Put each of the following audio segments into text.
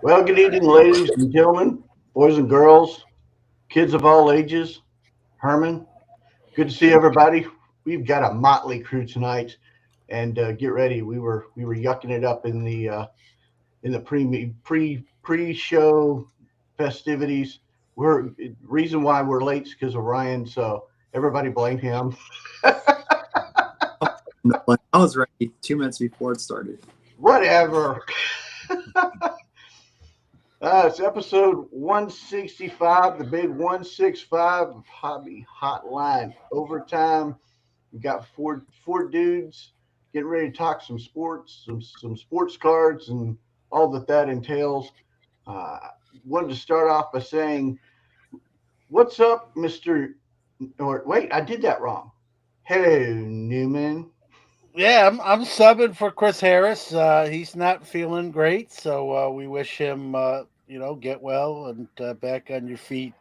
Well, good evening, ladies and gentlemen, boys and girls, kids of all ages. Herman, good to see everybody. We've got a motley crew tonight, and get ready. We were yucking it up in the pre show festivities. We're reason why we're late is because of Ryan, so everybody blame him. I was ready 2 minutes before it started. Whatever. It's episode 165, the big 165 of Hobby Hotline Overtime. We got four dudes getting ready to talk some sports, some sports cards, and all that entails. Uh, Wanted to start off by saying, "What's up, Mister?" Or wait, I did that wrong. Hello, Newman. Yeah, I'm subbing for Chris Harris. He's not feeling great, so we wish him, get well and back on your feet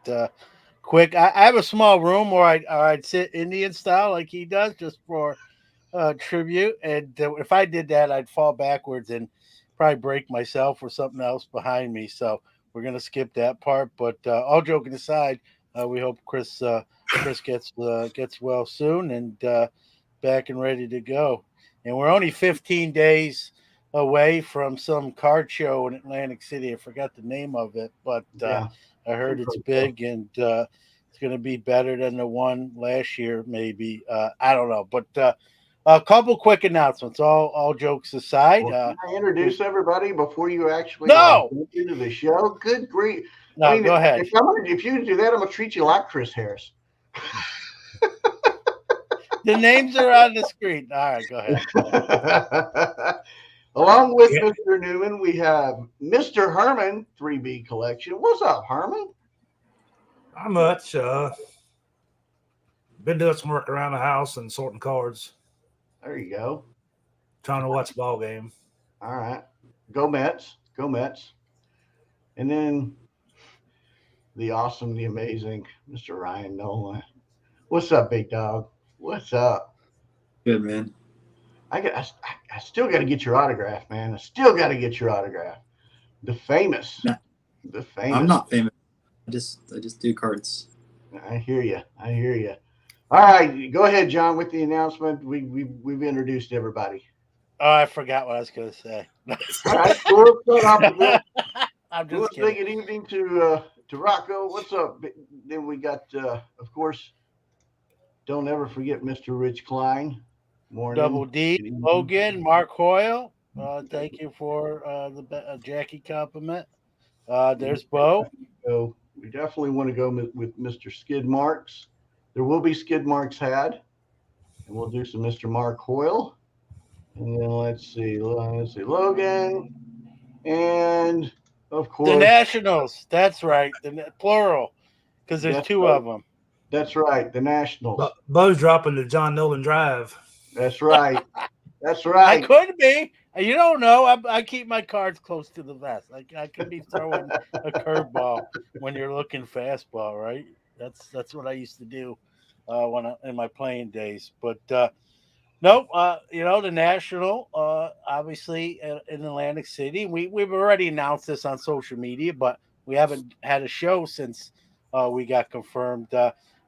quick. I have a small room where I'd sit Indian style like he does, just for tribute. And if I did that, I'd fall backwards and probably break myself or something else behind me. So we're gonna skip that part. But all joking aside, we hope Chris gets well soon and back and ready to go. And we're only 15 days away from some card show in Atlantic City. I forgot the name of it, but Yeah, I heard it's big and it's going to be better than the one last year, maybe. I don't know, but a couple quick announcements. All jokes aside. well, can I introduce everybody before you actually No! get into the show? Good grief! No, I mean, go ahead. if you do that, I'm gonna treat you like Chris Harris. The names are on the screen. All right, go ahead. Along with Mr. Newman, we have Mr. Herman, 3B Collection. What's up, Herman? Not much. Been doing some work around the house and sorting cards. There you go. Trying to watch a ball game. All right. Go Mets. Go Mets. And then the awesome, the amazing Mr. Ryan Nolan. What's up, big dog? What's up? Good, man. I still got to get your autograph, man. I still got to get your autograph. The famous. Nah, The famous. I'm not famous. I just do cards. I hear you. I hear you. All right, go ahead, John, with the announcement. We've introduced everybody. Oh, I forgot what I was going to say. All right, so we'll start off with that. I'm We'll just say kidding. good evening to Rocco. What's up? Then we got, of course, don't ever forget Mr. Rich Klein. Morning. Double D, Good evening. Logan, Mark Hoyle. Thank you for the Jackie compliment. There's Bo. So we definitely want to go with Mr. Skid Marks. There will be Skid Marks had, and we'll do some Mr. Mark Hoyle. And then let's see Logan, and of course The Nationals. That's right. Plural, because there's That's two right. of them. That's right, the Nationals. But Bo's dropping the John Nolan Drive. That's right. That's I right. could be. You don't know. I keep my cards close to the vest. I could be throwing a curveball when you're looking fastball, right? That's what I used to do in my playing days. But nope. The National, obviously in Atlantic City. We've already announced this on social media, but we haven't had a show since we got confirmed.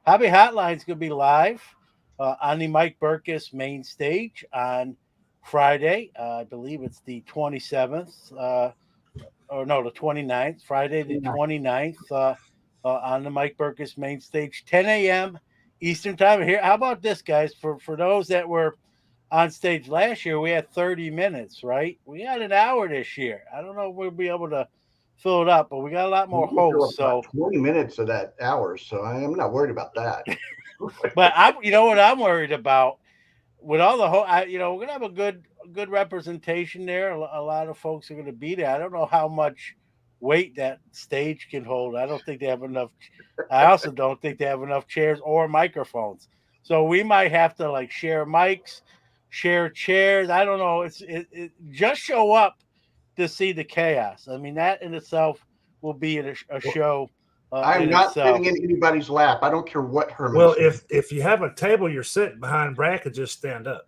Hobby Hotline's gonna be live on the Mike Burkus main stage on Friday. I believe it's the 27th, or no, the 29th. Friday the 29th on the Mike Burkus main stage, 10 a.m. Eastern time. Here, how about this, guys? For those that were on stage last year, we had 30 minutes, right? We had an hour this year. I don't know if we'll be able to fill it up, but we got a lot more We can fill hosts. up about So, 20 minutes of that hour, so I'm not worried about that. but you know what I'm worried about with all the we're gonna have a good representation there. A lot of folks are gonna be there. I don't know how much weight that stage can hold. I don't think they have enough. I also don't think they have enough chairs or microphones. So we might have to like share mics, share chairs. I don't know. It just show up to see the chaos. I mean, that in itself will be a show. I'm not sitting in anybody's lap. I don't care what Herman Well, says. if you have a table you're sitting behind, Brad could just stand up.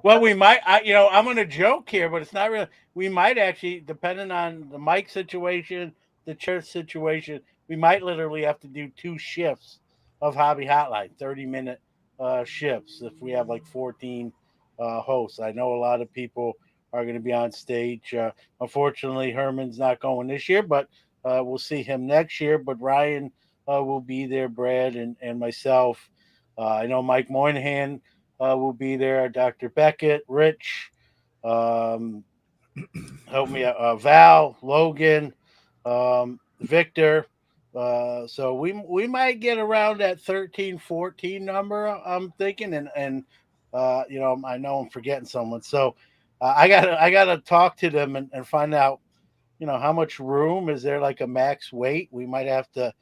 Well, we might. I'm going to joke here, but it's not really. We might actually, depending on the mic situation, the chair situation, we might literally have to do two shifts of Hobby Hotline, 30-minute shifts if we have like 14 hosts. I know a lot of people are going to be on stage. Unfortunately, Herman's not going this year, but we'll see him next year. But Ryan will be there, Brad and myself. I know Mike Moynihan will be there. Dr. Beckett, Rich, um, help me out, Val, Logan, Victor. So we might get around that 13, 14 number. I'm thinking, and I know I'm forgetting someone. So I gotta talk to them and find out how much room is there, like a max weight. We might have to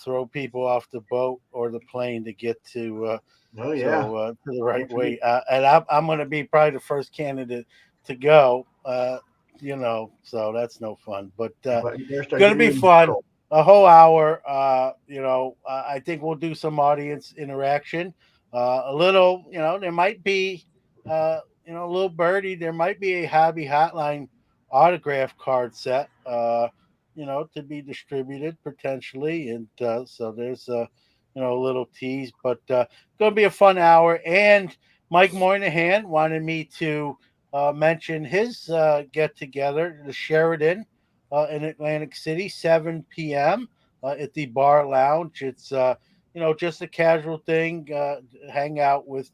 throw people off the boat or the plane to get Oh yeah. to the right Don't forget. weight. And I'm going to be probably the first candidate to go. So that's no fun, but But you better start going to getting be in the fun. huddle. A whole hour. I think we'll do some audience interaction. A little, there might be, a little birdie. There might be a hobby hotline autograph card set. To be distributed potentially, and so there's a little tease, but going to be a fun hour. And Mike Moynihan wanted me to mention his get together, the Sheridan in Atlantic City, 7 p.m. At the Bar Lounge. It's just a casual thing, hang out with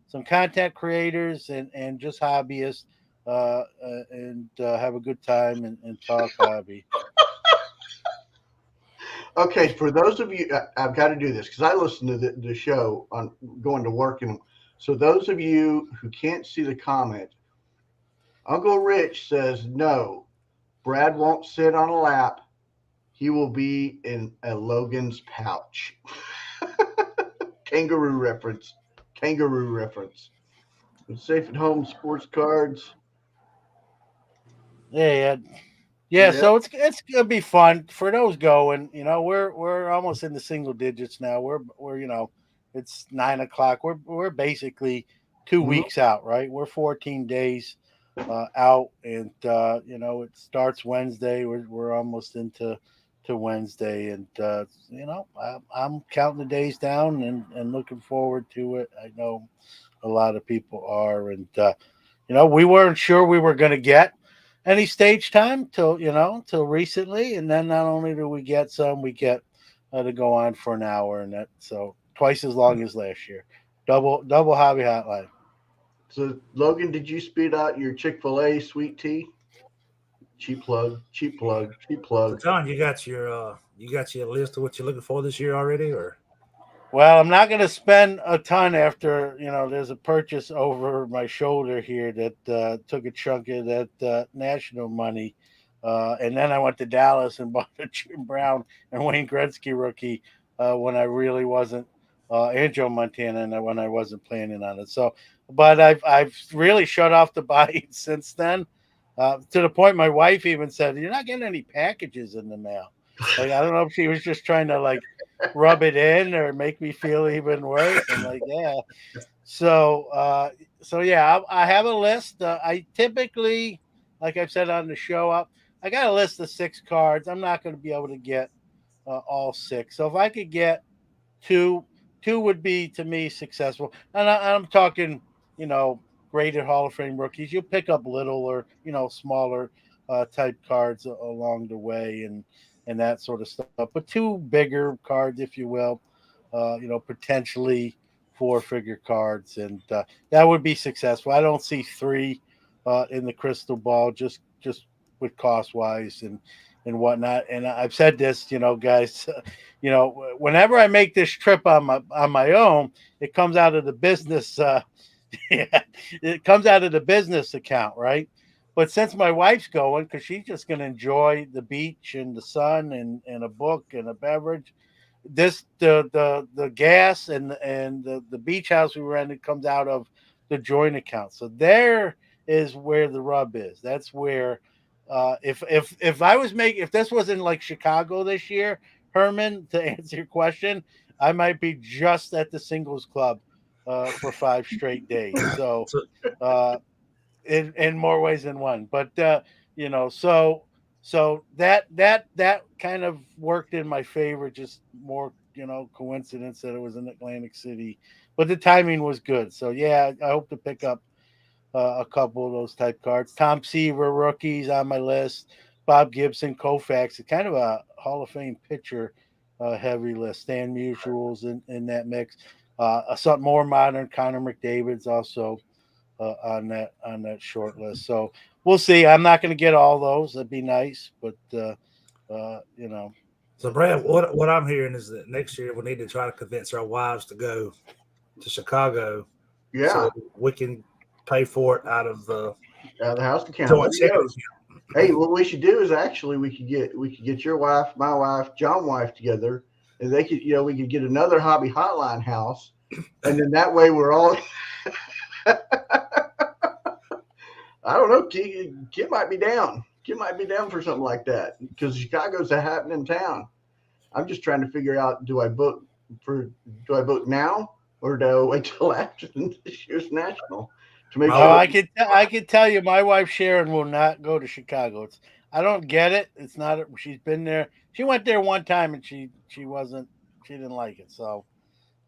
some content creators and just hobbyists, and have a good time and talk hobby. Okay, for those of you, I've got to do this because I listen to the show on going to work, and so those of you who can't see the comment, Uncle Rich says no. Brad won't sit on a lap. He will be in a Logan's pouch. Kangaroo reference. Kangaroo reference. With safe at home sports cards. Yeah, yeah. Yep. So it's gonna be fun for those going. We're almost in the single digits now. We're it's 9 o'clock. We're basically two Mhm. weeks out, right? We're 14 days out, and it starts Wednesday. We're almost into to Wednesday, and I'm counting the days down and looking forward to it. I know a lot of people are, and we weren't sure we were going to get any stage time till recently, and then not only do we get some, we get to go on for an hour, and that so twice as long as last year. Double hobby hotline. So, Logan, did you speed out your Chick-fil-A sweet tea? Cheap plug, cheap plug, cheap So, plug. John, you got your list of what you're looking for this year already, or Well, I'm not going to spend a ton after there's a purchase over my shoulder here that took a chunk of that national money, and then I went to Dallas and bought a Jim Brown and Wayne Gretzky rookie when I really wasn't, and Joe Montana, and when I wasn't planning on it. So, but I've really shut off the buying since then, to the point my wife even said, "You're not getting any packages in the mail." Like I don't know if she was just trying to like rub it in or make me feel even worse. I'm like, yeah. So, so yeah, I have a list. I typically, like I've said on the show, I got a list of 6 cards. I'm not going to be able to get all 6. So if I could get two, two would be to me successful. And I'm talking, you know, graded Hall of Fame rookies. You pick up little or smaller type cards along the way and that sort of stuff. But two bigger cards, if you will, potentially 4-figure cards, and that would be successful. I don't see 3 in the crystal ball, just with cost wise and whatnot. And I've said this, guys, whenever I make this trip on my own, it comes out of the business. Yeah, it comes out of the business account, right? But since my wife's going, because she's just going to enjoy the beach and the sun and a book and a beverage, the gas and the beach house we rented comes out of the joint account. So there is where the rub is. That's where if I was making if this was in like Chicago this year, Herman, to answer your question, I might be just at the singles club for 5 straight days. So So, in more ways than one. But so that kind of worked in my favor. Just more coincidence that it was in Atlantic City, but the timing was good. So yeah, I hope to pick up a couple of those type cards. Tom Seaver rookies on my list. Bob Gibson, Koufax, kind of a Hall of Fame pitcher heavy list. Stan Musials in that mix. Something more modern. Connor McDavid's also on that short list. So we'll see. I'm not going to get all those. That'd be nice, but you know. so Brad, what I'm hearing is that next year we need to try to convince our wives to go to Chicago, Yeah, so we can pay for it out of the out of the house account. joint There you checking go. account. Hey, what we should do is actually we could get your wife, my wife, John's wife together, and they could we could get another hobby hotline house, and then that way we're all. I don't know. Kid might be down. Kid might be down for something like that because Chicago's a happening town. I'm just trying to figure out: do I book now or do I wait till after this year's national to make My Oh, sure? I could tell you, my wife Sharon will not go to Chicago. I don't get it. It's not. She's been there. She went there one time and she wasn't. She didn't like it. So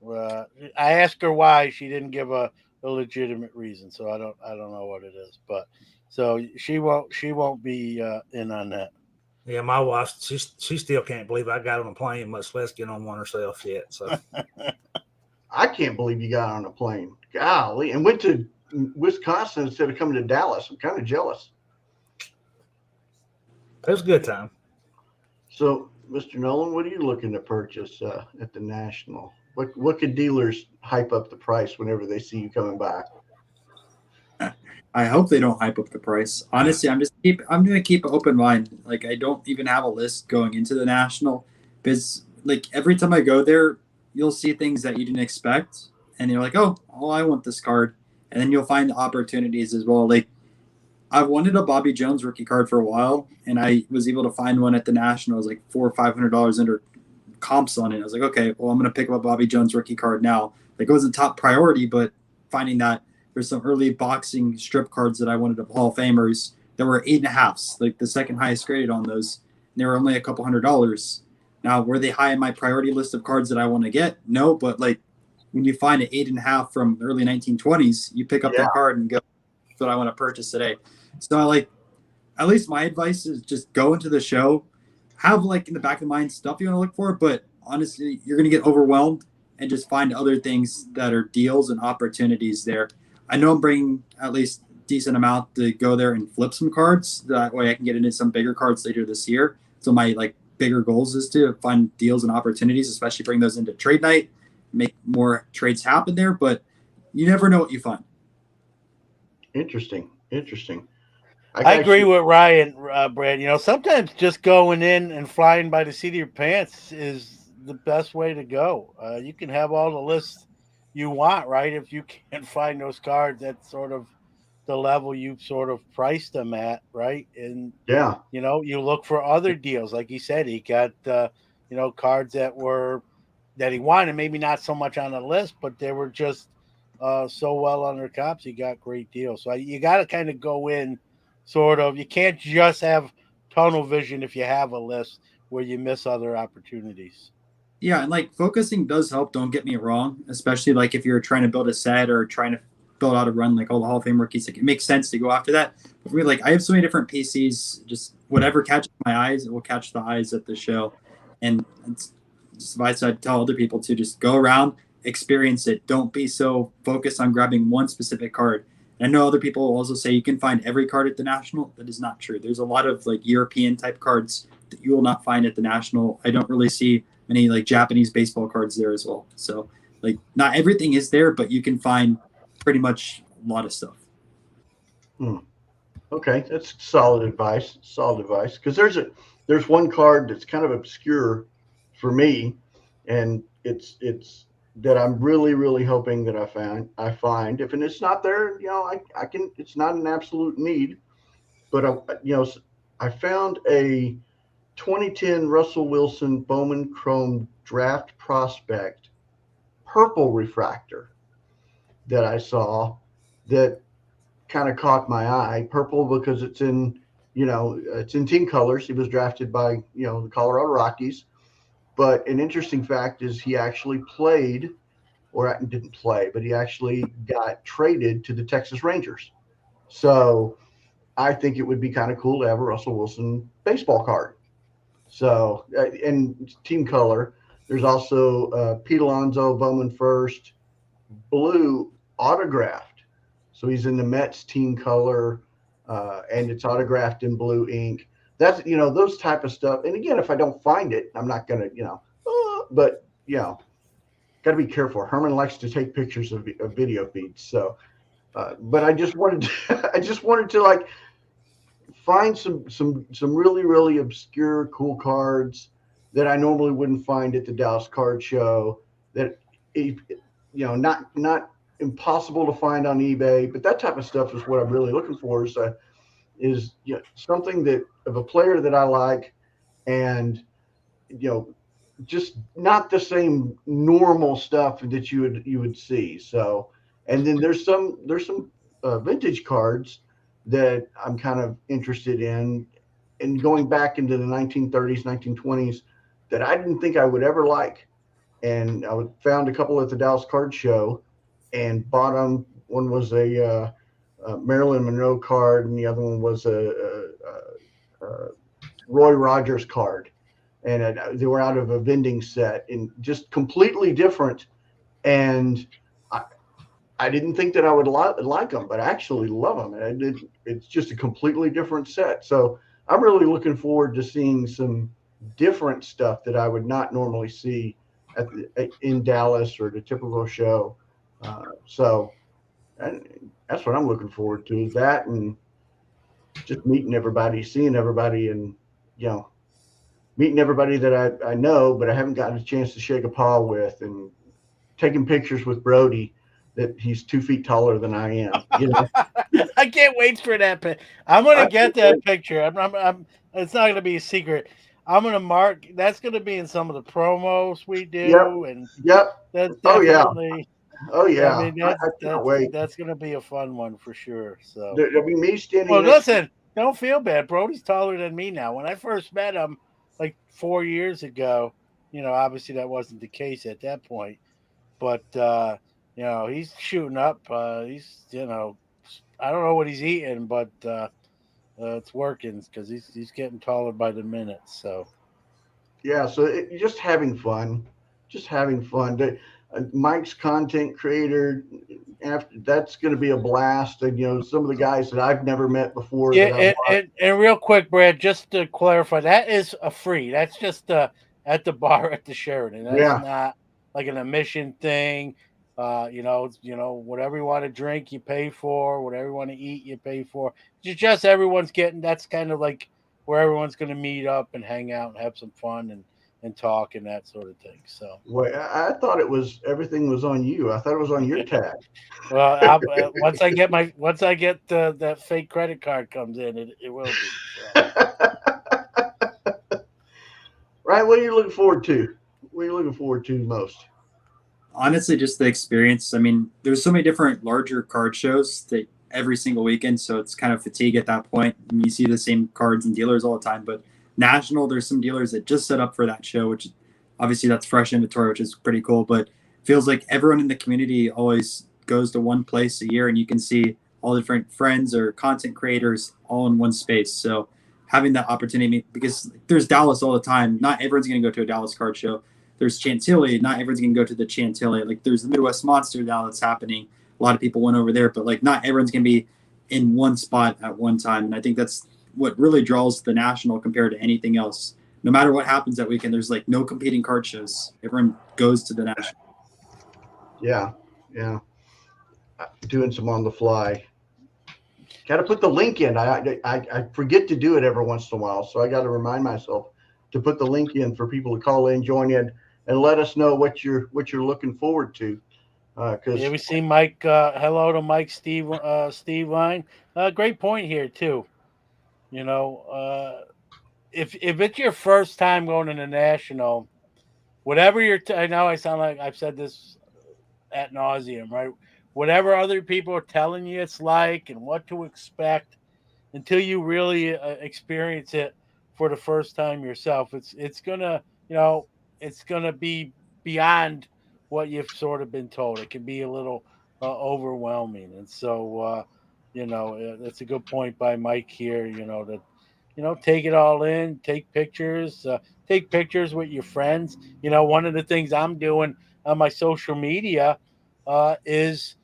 uh, I asked her why. She didn't give a legitimate reason. So I don't know what it is. But so she won't be in on that. Yeah, my wife, she still can't believe I got on a plane, much less get on one herself yet. So I can't believe you got on a plane. Golly, and went to Wisconsin instead of coming to Dallas. I'm kind of jealous. it was a good time. So, Mr. Nolan, what are you looking to purchase at the National? What could dealers hype up the price whenever they see you coming by? I hope they don't hype up the price. Honestly, I'm gonna keep an open mind. Like I don't even have a list going into the national because like every time I go there, you'll see things that you didn't expect, and you're like, oh, I want this card, and then you'll find opportunities as well. Like I've wanted a Bobby Jones rookie card for a while, and I was able to find one at the national. It was like $400 or $500 under comps on it. I was like, okay, well I'm gonna pick up a Bobby Jones rookie card now. Like it wasn't top priority, but finding that there's some early boxing strip cards that I wanted of Hall of Famers that were 8.5s, like the second highest graded on those. And they were only a couple $100. Now, were they high in my priority list of cards that I want to get? No, but like when you find an 8.5 from early 1920s, you pick up Yeah, that card and go, that's what I want to purchase today. So I like, at least my advice is just go into the show, have like in the back of the mind stuff you want to look for, but honestly, you're going to get overwhelmed and just find other things that are deals and opportunities there. I know I'm bringing at least a decent amount to go there and flip some cards. That way I can get into some bigger cards later this year. So my like bigger goals is to find deals and opportunities, especially bring those into trade night, make more trades happen there. But you never know what you find. interesting. I I got agree you. with Ryan, Brad. Sometimes just going in and flying by the seat of your pants is the best way to go. You can have all the lists you want, right? If you can't find those cards at sort of the level you sort of priced them at, right? And Yeah, you look for other deals. Like he said, he got cards that he wanted, maybe not so much on the list, but they were just so well under comps. He got great deals. So you got to kind of go in, sort of. You can't just have tunnel vision if you have a list where you miss other opportunities. Yeah, and like focusing does help. Don't get me wrong, especially like if you're trying to build a set or trying to build out a run like all the Hall of Fame rookies. Like it makes sense to go after that. But for me, like I have so many different PCs. Just whatever catches my eyes, it will catch the eyes at the show. And it's just advice I'd tell other people to just go around, experience it. Don't be so focused on grabbing one specific card. And I know other people also say you can find every card at the National. That is not true. There's a lot of like European type cards that you will not find at the National. I don't really see many like Japanese baseball cards there as well. So like not everything is there, but you can find pretty much a lot of stuff. hmm. Okay, that's solid advice. Solid advice. Because there's one card that's kind of obscure for me, and it's that I'm really hoping that I find. If and it's not there, I can. It's not an absolute need, but I found a 2010 Russell Wilson Bowman Chrome Draft Prospect purple refractor. that I saw that kind of caught my eye. Purple because it's in team colors. He was drafted by the Colorado Rockies. But an interesting fact is he actually played, or didn't play, but he actually got traded to the Texas Rangers. So I think it would be kind of cool to have a Russell Wilson baseball card. So and team color. There's also Pete Alonso, Bowman first, blue autographed. So he's in the Mets team color, and it's autographed in blue ink. That's those type of stuff. And again, if I don't find it, I'm not gonna but got to be careful. Herman likes to take pictures of video feeds. So, but I just wanted I just wanted to like find some really really obscure cool cards that I normally wouldn't find at the Dallas Card Show. That not impossible to find on eBay, but that type of stuff is what I'm really looking for. Is something that of a player that I like, and just not the same normal stuff that you would see. So, and then there's some vintage cards that I'm kind of interested in, and going back into the 1930s, 1920s that I didn't think I would ever like. And found a couple at the Dallas Card Show and bought them. One was a Marilyn Monroe card, and the other one was a Roy Rogers card, and they were out of a vending set and just completely different. And I, I didn't think that I would like them, but I actually love them. And it's just a completely different set. So I'm really looking forward to seeing some different stuff that I would not normally see in Dallas or the typical show. So and that's what I'm looking forward to, is that, and just meeting everybody, seeing everybody, and you know meeting everybody that I know, but I haven't gotten a chance to shake a paw with, and taking pictures with Brody, that he's 2 feet taller than I am. I can't wait for that. I'm I gonna get can't that wait. picture. It's not gonna be a secret. I'm gonna mark. That's gonna be in some of the promos we Yep. do, and Yep. that's Oh yeah. definitely. Oh I yeah. mean, I can't wait. that's gonna be a fun one for sure. So, There'll be me well, standing next to. listen, don't feel bad. Brody's taller than me now. When I first met him, like 4 years ago, obviously that wasn't the case at that point. But he's shooting up. He's I don't know what he's eating, but it's working because he's getting taller by the minute. So Yeah. So just having fun, just having fun. Mike's content creator. After that's going to be a blast. And some of the guys that I've never met before yeah, that I've watched. and real quick, Brad, just to clarify, that is a free. That's just at the bar at the Sheridan. That's Yeah. not like an admission thing. Whatever you want to drink, you pay for. Whatever you want to eat, you pay for. It's just everyone's getting. That's kind of like where everyone's going to meet up and hang out and have some fun and talk and that sort of thing. So, Well, I thought everything was on you. I thought it was on your tab. well, once I get that fake credit card comes in, it will be. So. Right? What are you looking forward to? What are you looking forward to most? Honestly, just the experience. I mean, there's so many different larger card shows that every single weekend, so it's kind of fatigue at that point. I mean, you see the same cards and dealers all the time, but national, there's some dealers that just set up for that show, which obviously that's fresh inventory, which is pretty cool. But feels like everyone in the community always goes to one place a year, and you can see all different friends or content creators all in one space. So having that opportunity, because there's Dallas all the time, not everyone's going to go to a Dallas card show. There's Chantilly. Not everyone's gonna go to the Chantilly. Like there's the Midwest Monster now that's happening. A lot of people went over there, but like not everyone's gonna be in one spot at one time. And I think that's what really draws the national compared to anything else. No matter what happens that weekend, there's like no competing card shows. Everyone goes to the national. Yeah, yeah. Doing some on the fly. Got to put the link in. I forget to do it every once in a while, so I got to remind myself to put the link in for people to call in, join in, and let us know what you're looking forward to. Yeah, Because we see Mike. Hello to Mike Steve Line. Great point here too. You know, if it's your first time going to the national, whatever I know I sound like I've said this ad nauseum, right? whatever other people are telling you it's like and what to expect until you really experience it for the first time yourself. It's gonna, it's gonna be beyond what you've sort of been told. It can be a little overwhelming, and so that's a good point by Mike here. That take it all in, take pictures with your friends. One of the things I'm doing on my social media is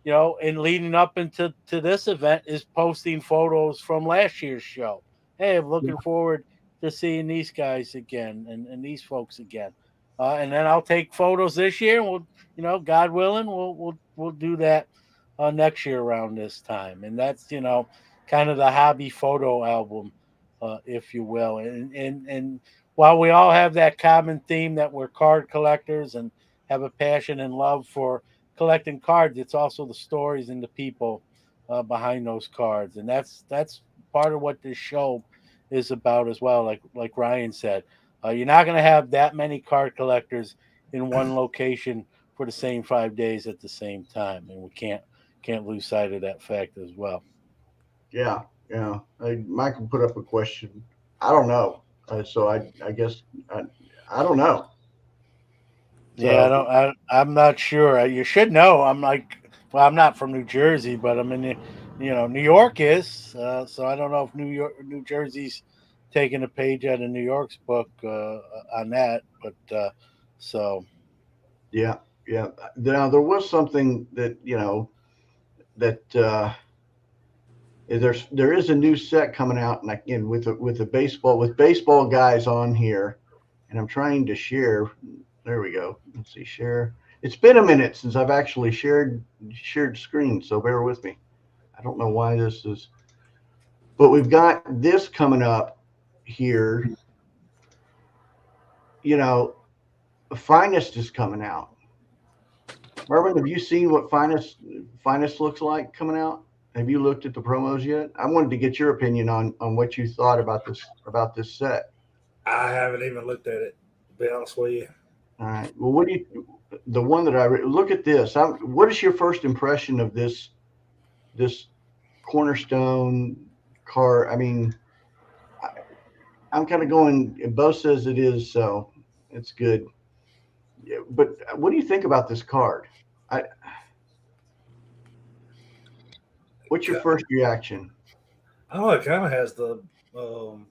and leading up into this event is posting photos from last year's show. Hey, I'm looking forward to seeing these guys again and these folks again. And then I'll take photos this year. And we'll, God willing, we'll do that next year around this time. And that's kind of the hobby photo album, if you will. And while we all have that common theme that we're card collectors and have a passion and love for collecting cards, it's also the stories and the people behind those cards, and that's part of what this show is about as well. Like Ryan said, you're not going to have that many card collectors in one location for the same 5 days at the same time, and we can't lose sight of that fact as well. Yeah, yeah. Michael put up a question. I don't know. So I guess I don't know. Yeah, I So don't. I'm not sure. You should know. Well, I'm not from New Jersey, but I'm in New York is. So I don't know if New Jersey's taking a page out of New York's book on that. But so yeah, yeah. Now there was something that that there is a new set coming out, and again with baseball guys on here, and I'm trying to share. There we go. Let's see, share. It's been a minute since I've actually shared screen, so bear with me. I don't know why this is, but we've got this coming up here. You know, Finest is coming out. Mervin, have you seen what Finest looks like coming out? Have you looked at the promos yet? I wanted to get your opinion on what you thought about this set. I haven't even looked at it. To be honest with you, All right. Well, what do you? The one that look at this. What is your first impression of this cornerstone car? I mean, I, I'm kind of going. Bo says it is, so it's good. Yeah, but what do you think about this card? I, what's your first reaction? I don't know. It kind of has um,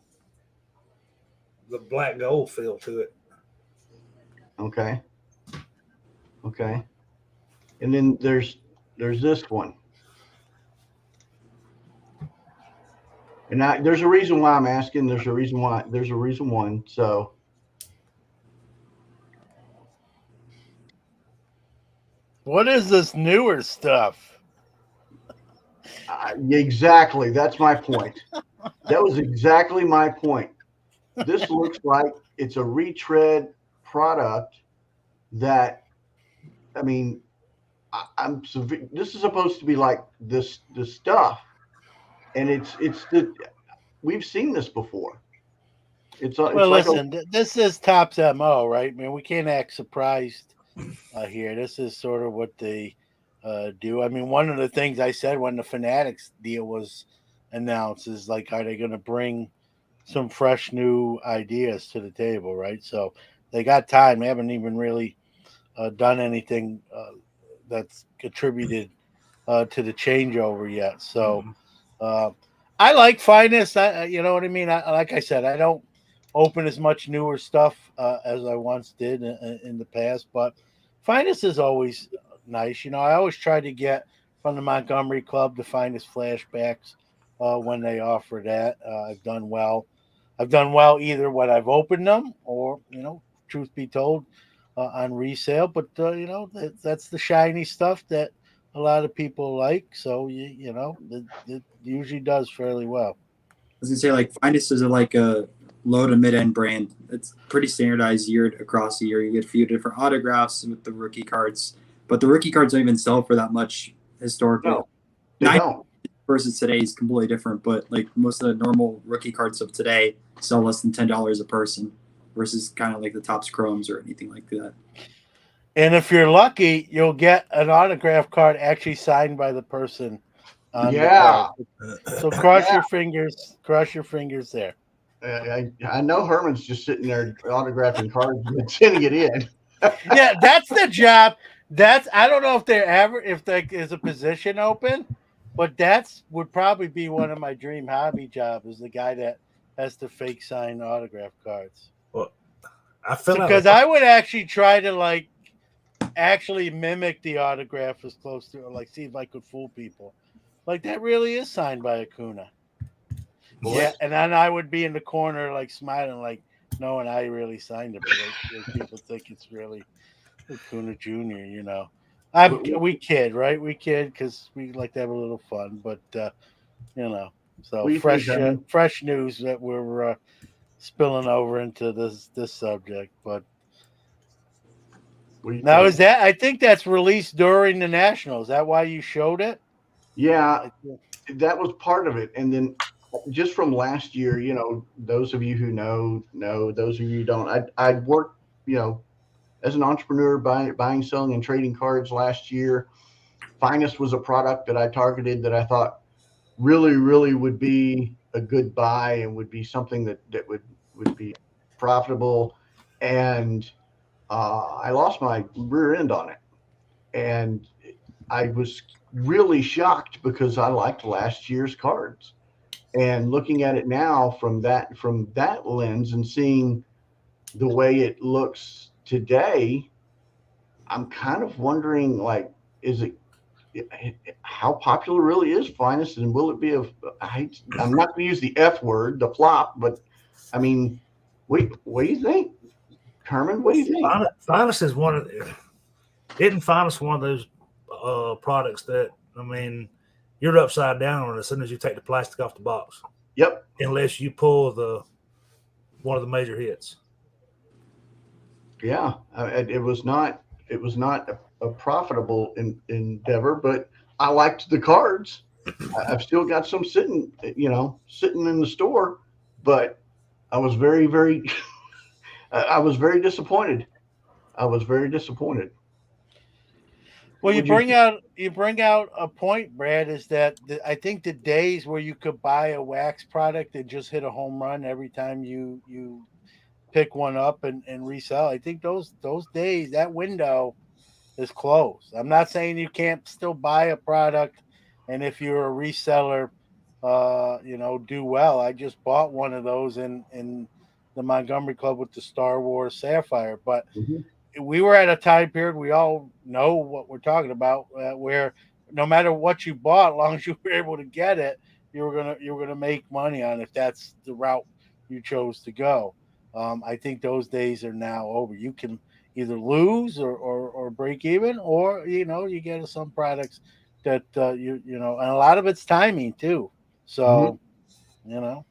the black gold feel to it. Okay. Okay. And then there's this one. And there's a reason why I'm asking. There's a reason why. There's a reason one. So what is this newer stuff? exactly, that's my point. That was exactly my point. This looks like it's a retread product that, I mean, this is supposed to be like this stuff, and we've seen this before. It's Well, like a listen, this is Top's MO, right? I mean, we can't act surprised here. This is sort of what they do. I mean, one of the things I said when the Fanatics deal was announced is like, are they going to bring some fresh new ideas to the table, right? So they got time. They haven't even really done anything that's contributed to the changeover yet. So uh, I like Finest. You know what I mean? Like I said, I don't open as much newer stuff as I once did in the past, but Finest is always nice. I always try to get from the Montgomery Club the Finest flashbacks when they offer that. I've done well. I've done well either when I've opened them or, truth be told, on resale. But that's the shiny stuff that a lot of people like. So it usually does fairly well. I was gonna say like Finest is like a low to mid end brand. It's pretty standardized year across the year. You get a few different autographs with the rookie cards, but the rookie cards don't even sell for that much historically. no, they don't. Versus today is completely different, but like most of the normal rookie cards of today sell less than $10 a person versus kind of like the Topps Chromes or anything like that. And if you're lucky, you'll get an autograph card actually signed by the person on the Yeah, card. So cross yeah. your fingers. Cross your fingers there. I know Herman's just sitting there autographing cards and sending it in. Yeah, that's the job. That's I don't know if there is a position open, but that's would probably be one of my dream hobby jobs is the guy that has to fake sign autograph cards. Well, I feel Because I would actually try to like actually mimic the autograph as close to like see if I could fool people. Like that really is signed by Acuna. Well, Yeah, and then I would be in the corner like smiling like knowing I really signed it, but like, people think it's really Acuna Jr., you know. We kid, right? We kid because we like to have a little fun, but you know, so what do you think, Herman? fresh news that we're spilling over into this subject. But What do you now think? is that I think that's released during the National. Is that why you showed it? Yeah, I think, that was part of it. And then just from last year, those of you who know, those of you who don't, I worked, as an entrepreneur buying, selling, and trading cards last year. Finest was a product that I targeted that I thought really, really would be a good buy and would be something that would be profitable. And I lost my rear end on it. And I was really shocked because I liked last year's cards. And looking at it now from that lens and seeing the way it looks today, I'm kind of wondering, like, is it how popular really is Finest, and will it be I'm not going to use the F word, the flop, but I mean, what do you think, Herman? What do you think? Finest is isn't Finest one of those products that you're upside down on it as soon as you take the plastic off the box, Yep. unless you pull one of the major hits. Yeah, it was not a profitable endeavor, but I liked the cards. I've still got some sitting in the store, but I was very, very, I was very disappointed. I was very disappointed. well, Would you? you bring out a point, Brad. Is that I think the days where you could buy a wax product and just hit a home run every time you pick one up and resell. I think those days that window is closed. I'm not saying you can't still buy a product, and if you're a reseller, do well. I just bought one of those in the Montgomery Club with the Star Wars Sapphire, but Mhm. we were at a time period we all know what we're talking about, where no matter what you bought, as long as you were able to get it, you were gonna make money on if that's the route you chose to go. I think those days are now over. You can either lose or break even, or you get some products that and a lot of it's timing too. Mhm. So you know.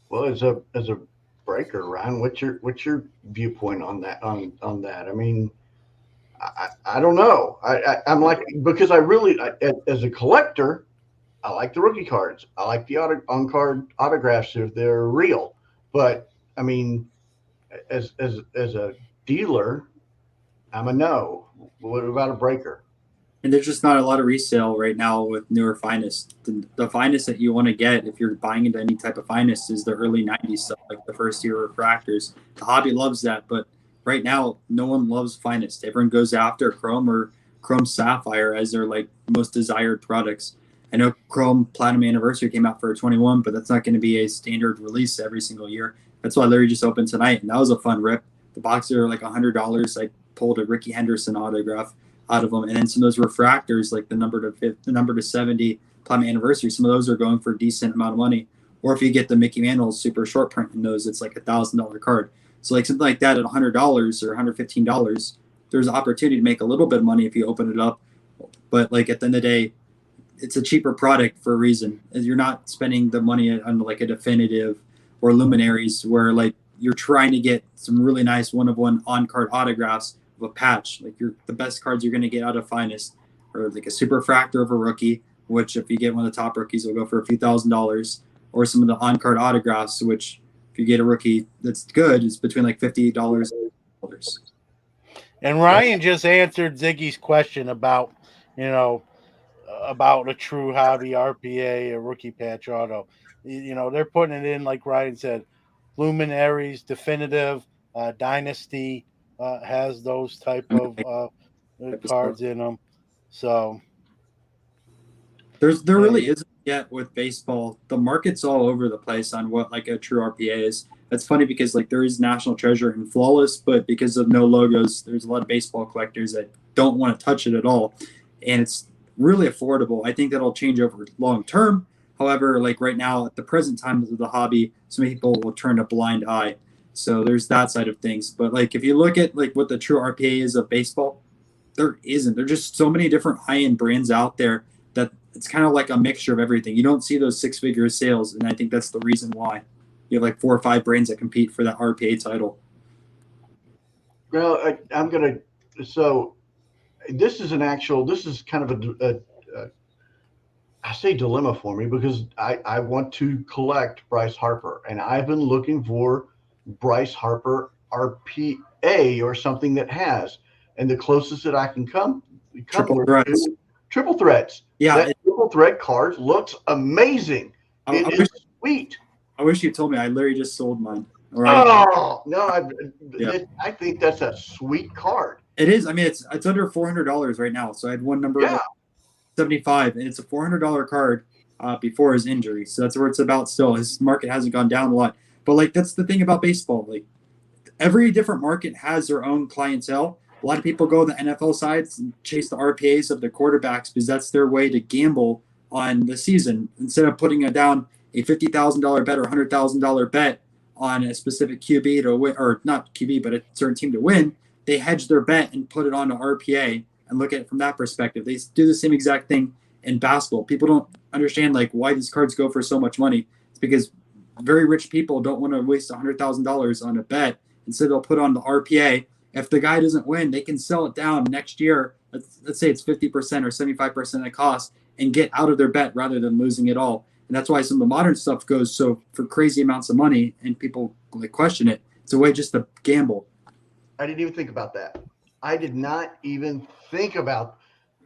Well, as a breaker, Ryan, what's your viewpoint on that? On that, I mean, I don't know. I'm like, because I really, as a collector, I like the rookie cards. I like the on card autographs if they're real. But I mean, as a dealer, I'm a no. What about a breaker? And there's just not a lot of resale right now with newer Finest. The Finest that you want to get if you're buying into any type of Finest is the early 90s stuff, like the first year refractors. The hobby loves that, but right now, no one loves Finest. Everyone goes after Chrome or Chrome Sapphire as their like most desired products. I know Chrome Platinum Anniversary came out for 21, but that's not going to be a standard release every single year. That's why Larry just opened tonight, and that was a fun rip. The boxes are like $100. I pulled a Ricky Henderson autograph out of them. And then some of those refractors, like the number to 70 Platinum Anniversary, some of those are going for a decent amount of money. Or if you get the Mickey Mantle super short print in those, it's like $1,000 card. So like something like that at $100 or $115, there's an opportunity to make a little bit of money if you open it up. But like at the end of the day, it's a cheaper product for a reason. You're not spending the money on like a definitive or luminaries where like you're trying to get some really nice one of one on card autographs of a patch. Like the best cards you're going to get out of Finest or like a super fractor of a rookie, which if you get one of the top rookies will go for a few $1,000s, or some of the on card autographs, which if you get a rookie that's good, it's between like $58 and $100. And Ryan just answered Ziggy's question about, you know, about a true hobby RPA, a rookie patch auto. They're putting it in like Ryan said, luminaries, definitive, dynasty has those type of cards in them. So there really isn't yet with baseball. The market's all over the place on what like a true RPA is. That's funny because like there is National Treasure and Flawless, but because of no logos, there's a lot of baseball collectors that don't want to touch it at all, and it's really affordable. I think that'll change over long term. However, like right now at the present time of the hobby, some people will turn a blind eye. So there's that side of things. But like if you look at like what the true RPA is of baseball, there isn't. There's just so many different high end brands out there that it's kind of like a mixture of everything. You don't see those 6-figure sales, and I think that's the reason why you have like 4 or 5 brands that compete for that RPA title. Well, I'm gonna. So this is kind of I say dilemma for me because I want to collect Bryce Harper, and I've been looking for Bryce Harper RPA or something that has, and the closest that I can come Triple threats. Triple threats. Yeah, that triple threat card looks amazing. It is sweet. I wish you told me. I literally just sold mine. Oh no! I think that's a sweet card. It is. I mean, it's under $400 right now. So I had one number 75, and it's a $400 card before his injury. So that's where it's about still. His market hasn't gone down a lot. But like that's the thing about baseball. Like every different market has their own clientele. A lot of people go to the NFL sides and chase the RPAs of the quarterbacks because that's their way to gamble on the season. Instead of putting down a $50,000 bet or $100,000 bet on a specific QB to win, or not QB, but a certain team to win, they hedge their bet and put it on an RPA and look at it from that perspective. They do the same exact thing in basketball. People don't understand like why these cards go for so much money. It's because very rich people don't want to waste $100,000 on a bet. Instead, they'll put on the RPA. If the guy doesn't win, they can sell it down next year. Let's say it's 50% or 75% of the cost and get out of their bet rather than losing it all. And that's why some of the modern stuff goes so for crazy amounts of money and people like question it. It's a way just to gamble. I didn't even think about that. I did not even think about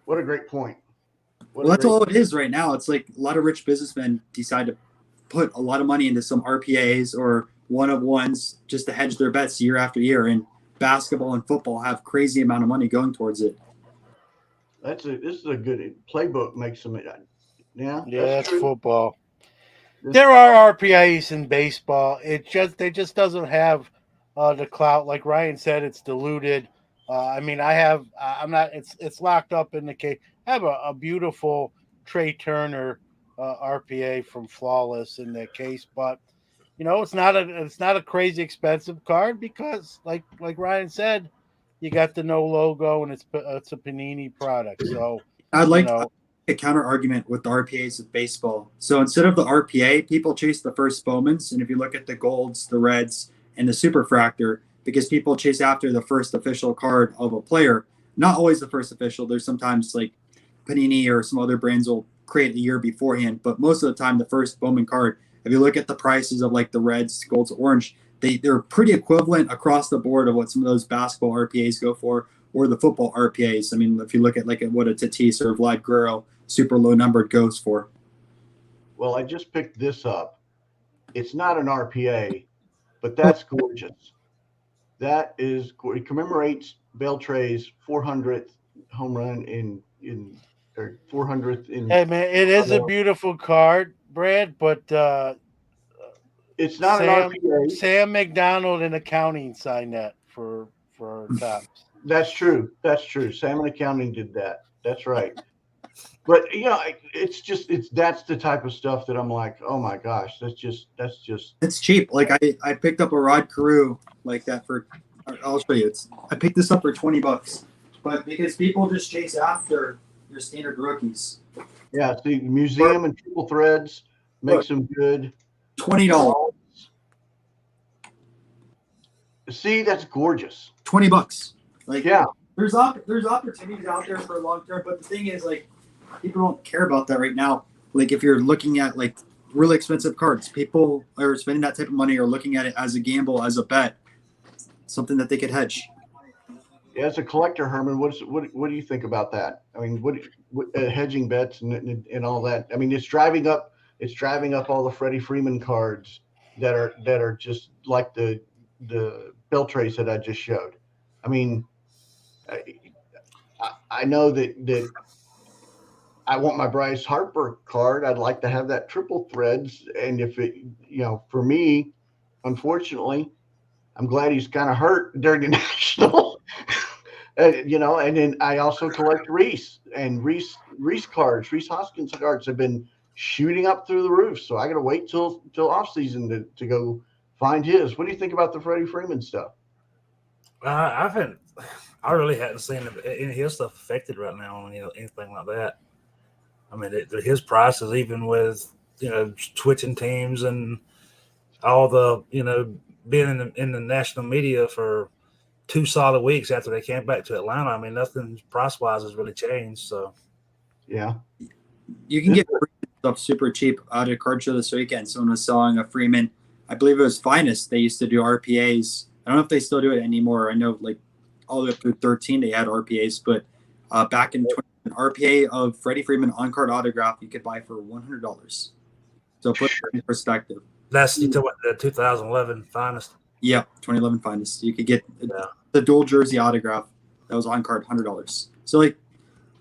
what a great point. Well, that's all it is right now. It's like a lot of rich businessmen decide to put a lot of money into some RPAs or one-of-ones just to hedge their bets year after year. And basketball and football have crazy amount of money going towards it. This is a good playbook. Makes some. Yeah, that's football. There are RPAs in baseball. They just doesn't have the clout. Like Ryan said, it's diluted. I'm not. It's locked up in the case. I have a beautiful Trey Turner RPA from Flawless in the case, but it's not a crazy expensive card because, like Ryan said, you got the no logo and it's a Panini product. So I'd like a counter argument with the RPAs of baseball. So instead of the RPA, people chase the first Bowmans, and if you look at the golds, the reds, and the superfractor, because people chase after the first official card of a player. Not always the first official. There's sometimes like Panini or some other brands will create a year beforehand, but most of the time the first Bowman card. If you look at the prices of like the reds, golds, orange, they're pretty equivalent across the board of what some of those basketball RPAs go for, or the football RPAs. I mean, if you look at like what a Tatis or Vlad Guerrero super low numbered goes for. Well, I just picked this up. It's not an RPA, but that's gorgeous. That is, it commemorates Beltre's 400th home run or 400th in. Hey man, it is a beautiful card, Brad, but it's not an RPA. Sam McDonald in accounting signed that for Topps. That's true. Sam in accounting did that. That's right. But that's the type of stuff that I'm like, oh my gosh, that's just. It's cheap. Like I picked up a Rod Carew like that for. I'll show you. I picked this up for $20, but because people just chase after your standard rookies. Yeah, the museum and triple threads makes them good. $20. See, that's gorgeous. $20. Like there's opportunities out there for a long term, but the thing is like. People don't care about that right now. Like if you're looking at like really expensive cards, people are spending that type of money or looking at it as a gamble, as a bet, something that they could hedge. As a collector, Herman, what do you think about that? I mean, what hedging bets and all that? I mean, it's driving up all the Freddie Freeman cards that are just like the Beltrays that I just showed. I mean, I, I know that I want my Bryce Harper card. I'd like to have that triple threads, and if it, for me, unfortunately, I'm glad he's kind of hurt during the national. And then I also collect Reese cards. Reese Hoskins cards have been shooting up through the roof. So I got to wait till off season to go find his. What do you think about the Freddie Freeman stuff? I haven't. I really hadn't seen any of his stuff affected right now on anything like that. I mean, his prices, even with switching teams and all the being in the national media for 2 solid weeks after they came back to Atlanta. I mean, nothing price wise has really changed. So Yeah, You can get stuff super cheap. At a card show this weekend, someone was selling a Freeman. I believe it was Finest. They used to do RPAs. I don't know if they still do it anymore. I know like all the way up through 13 they had RPAs, but back in 20, an RPA of Freddie Freeman on card autograph you could buy for $100. So put it in perspective. that's you talk about the 2011 Finest. Yeah, 2011 Finest. You could get the dual jersey autograph that was on card $100. So like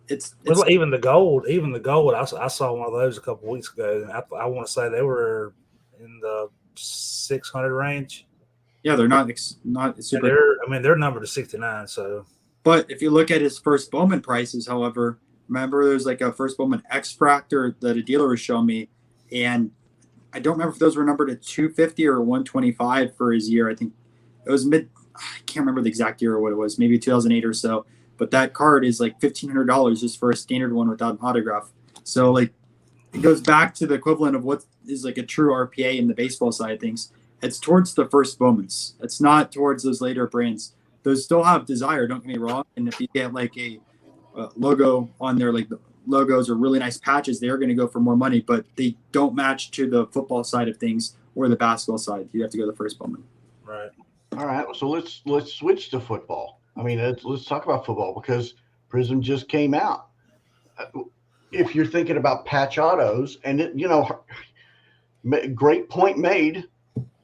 it's even the gold. I saw one of those a couple weeks ago, and I want to say they were in the 600 range. Yeah, they're not super. They're numbered to 69. So, but if you look at his first Bowman prices, however, remember there's like a first Bowman X Fractor that a dealer was showing me, and I don't remember if those were numbered at 250 or 125 for his year. I think it was I can't remember the exact year or what it was, maybe 2008 or so. But that card is like $1,500 just for a standard one without an autograph. So like it goes back to the equivalent of what is like a true RPA in the baseball side of things. It's towards the first Bowmans. It's not towards those later brands. Those still have desire, don't get me wrong. And if you get like a logo on there, like the logos or really nice patches, they're going to go for more money, but they don't match to the football side of things or the basketball side. You have to go to the first Bowman. Right. All right. So let's switch to football. I mean, let's talk about football because Prism just came out. If you're thinking about patch autos, and great point made.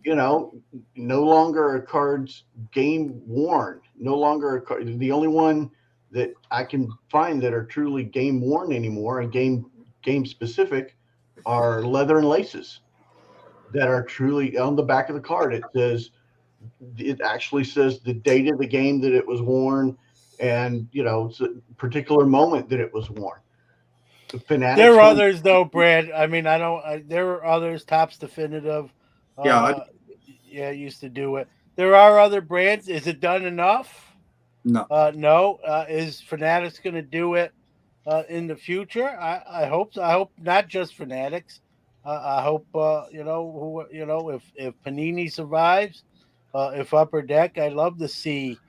No longer are cards game worn. No longer the only one that I can find that are truly game worn anymore and game specific are leather and laces that are truly on the back of the card. It actually says the date of the game that it was worn, and it's a particular moment that it was worn. There are others though, Brad. I mean, there are others. Topps Definitive. Used to do it. There are other brands. Is it done enough? No. No. Is Fanatics going to do it in the future? I hope so. I hope not just Fanatics. I hope if Panini survives, if Upper Deck, I'd love to see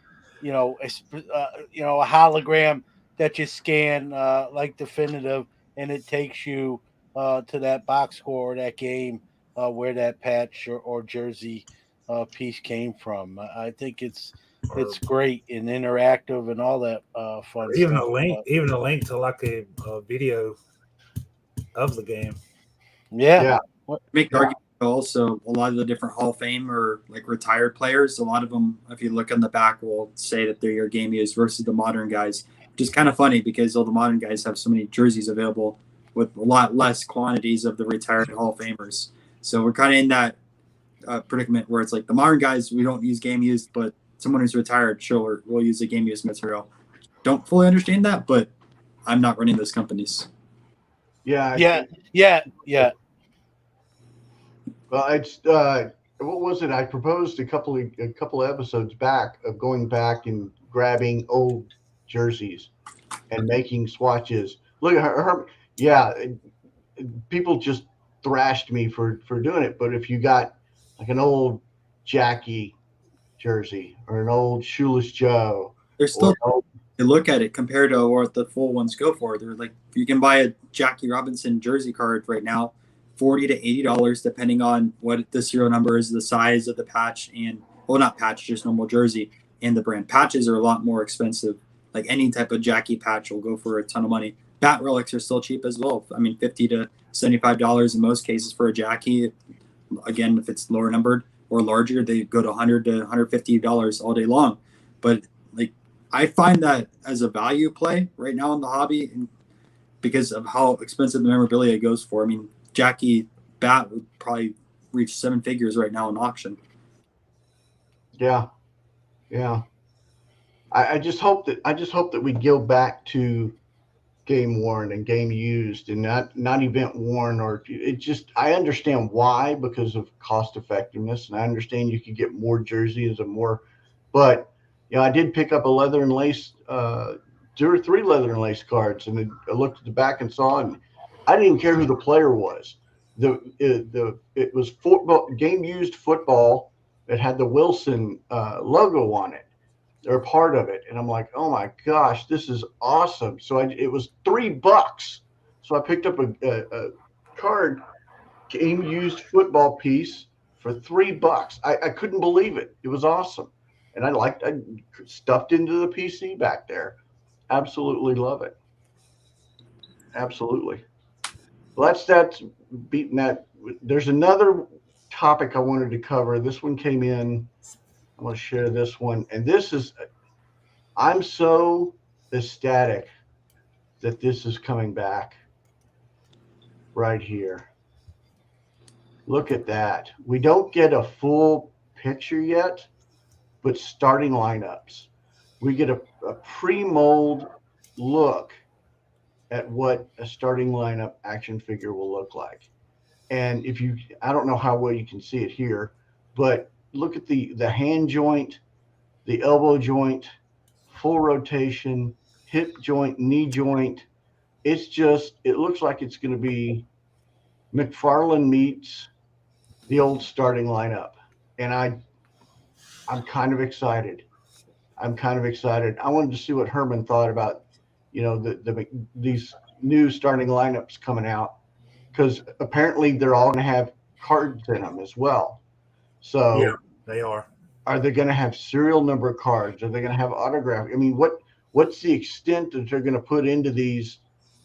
a hologram that you scan like Definitive, and it takes you to that box score or that game where that patch or jersey piece came from. I think it's great and interactive and all that fun even stuff. Even a link to like a video of the game. Yeah. Make the argument also a lot of the different Hall of Fame or like retired players. A lot of them, if you look on the back, will say that they're your game used versus the modern guys, which is kind of funny because all the modern guys have so many jerseys available with a lot less quantities of the retired Hall of Famers. So we're kind of in that predicament where it's like the modern guys, we don't use game used, but someone who's retired, sure, we'll use the game used material. Don't fully understand that, but I'm not running those companies. Yeah. Well, it's what was it? I proposed a couple of episodes back of going back and grabbing old jerseys and making swatches. Look at her. Yeah, people just thrashed me for doing it. But if you got like an old Jackie jersey or an old Shoeless Joe, there's still you look at it compared to what the full ones go for. They're like you can buy a Jackie Robinson jersey card right now, $40 to $80, depending on what the serial number is, the size of the patch, and not patch, just normal jersey. and the brand. Patches are a lot more expensive. Like any type of Jackie patch will go for a ton of money. Bat relics are still cheap as well. I mean, $50 to $75 in most cases for a Jackie. Again, if it's lower numbered or larger, they go to $100 to $150 all day long. But like, I find that as a value play right now in the hobby, because of how expensive the memorabilia goes for. I mean, Jackie bat would probably reach 7 figures right now in auction. Yeah, yeah. I just hope that we go back to game worn and game used and not event worn, or it just, I understand why, because of cost effectiveness, and I understand you could get more jerseys and more, but I did pick up a leather and lace, 2 or 3 leather and lace cards, and I looked at the back and saw, and I didn't even care who the player was. It was football, game used football. It had the Wilson logo on it. They're a part of it, and I'm like, oh my gosh, this is awesome. So it was $3, so I picked up a card, game used football piece for $3. I couldn't believe it. It was awesome, and I stuffed into the PC back there. Absolutely love it. Absolutely. Well, that's beating that. There's another topic I wanted to cover. This one came in. I'm going to share this one, and this is, I'm so ecstatic that this is coming back right here. Look at that. We don't get a full picture yet, but starting lineups. We get a pre-mold look at what a starting lineup action figure will look like. And I don't know how well you can see it here, but look at the hand joint, the elbow joint, full rotation, hip joint, knee joint. It looks like it's going to be McFarlane meets the old starting lineup. And I'm kind of excited. I wanted to see what Herman thought about, these new starting lineups coming out, because apparently they're all going to have cards in them as well. So Yeah, they are. Are they going to have serial number cards? Are they going to have autograph? I mean, what's the extent that they're going to put into these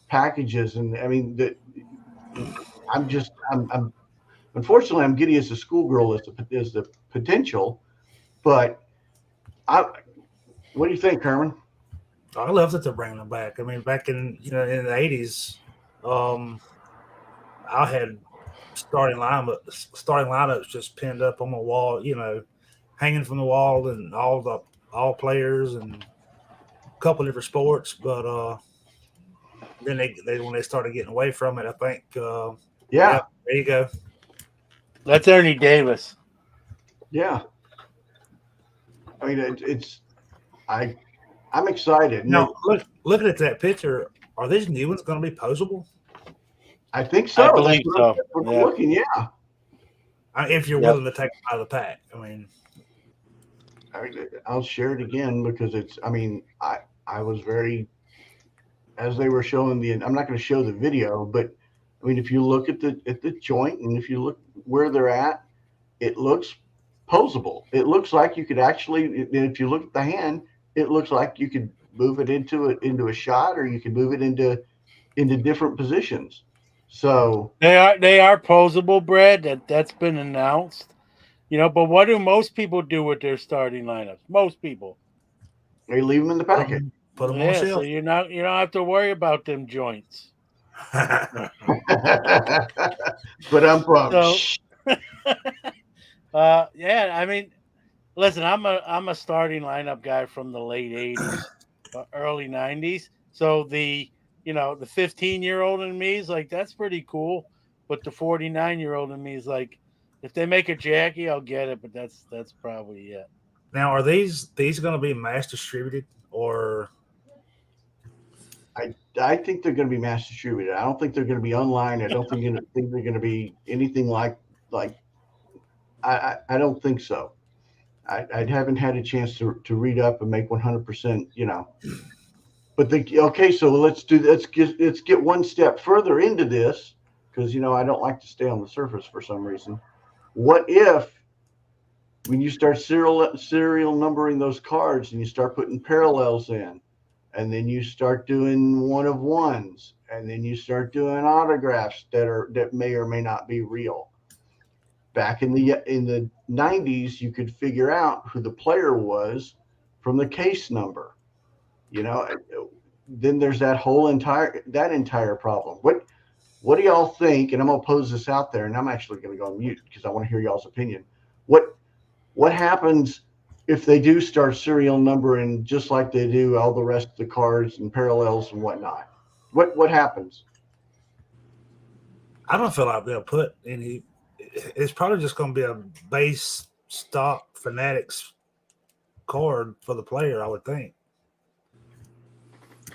packages? And I mean, I'm unfortunately, I'm giddy as a schoolgirl as the potential, but what do you think, Herman? I love that they're bringing them back. I mean, back in in the '80s, I had starting lineups just pinned up on my wall, hanging from the wall, and all players and a couple different sports. But then they when they started getting away from it, I think. Yeah, There you go. That's Ernie Davis. yeah. I mean, I'm excited. Now, looking at that picture, are these new ones going to be posable? I think so. I believe so. That's what Yeah. I'm looking. Yeah. If you're willing to take them out of the pack, I mean, I'll share it again because it's. I mean, I was very, as they were showing I'm not going to show the video, but I mean, if you look at the joint, and if you look where they're at, it looks posable. It looks like you could actually, if you look at the hand, it looks like you could move it into a shot, or you could move it into different positions. So They are posable, Brad. That's been announced. But what do most people do with their starting lineups? Most people. they leave them in the packet. put them on Yeah, the so shelf. you don't have to worry about them joints. But I'm pumped. So, yeah, I mean, listen, I'm a starting lineup guy from the late '80s, early '90s. So the 15-year-old in me is like, that's pretty cool, but the 49-year-old in me is like, if they make a Jackie, I'll get it, but that's probably it. Now, are these going to be mass distributed, or? I think they're going to be mass distributed. I don't think they're going to be online. I don't think they're going to be anything like. I don't think so. I haven't had a chance to read up and make 100%. But okay, so let's get one step further into this, because I don't like to stay on the surface for some reason. What if when you start serial numbering those cards and you start putting parallels in, and then you start doing one of ones, and then you start doing autographs that may or may not be real. Back in the 90s, you could figure out who the player was from the case number. You know, then there's that entire problem. What do y'all think? And I'm gonna pose this out there, and I'm actually gonna go on mute because I want to hear y'all's opinion. What happens if they do start serial numbering just like they do all the rest of the cards and parallels and whatnot? What happens? I don't feel like they'll put any. It's probably just going to be a base stock Fanatics card for the player, I would think.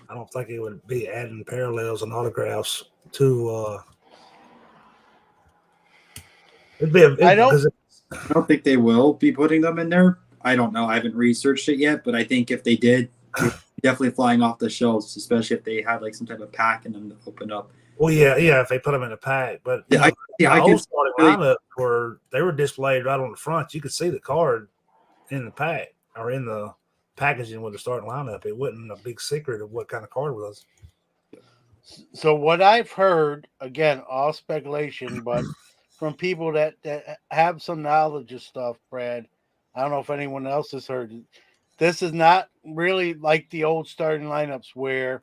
I don't think it would be adding parallels and autographs to. I don't. I don't think they will be putting them in there. I don't know. I haven't researched it yet, but I think if they did, it would be definitely flying off the shelves, especially if they had like some type of pack in them to open up. Well, yeah, if they put them in a pack, but Yeah, I old can starting really, lineup where they were displayed right on the front. You could see the card in the pack or in the packaging with the starting lineup. It wasn't a big secret of what kind of card it was. So what I've heard, again, all speculation, but from people that have some knowledge of stuff, Brad. I don't know if anyone else has heard it. This is not really like the old starting lineups where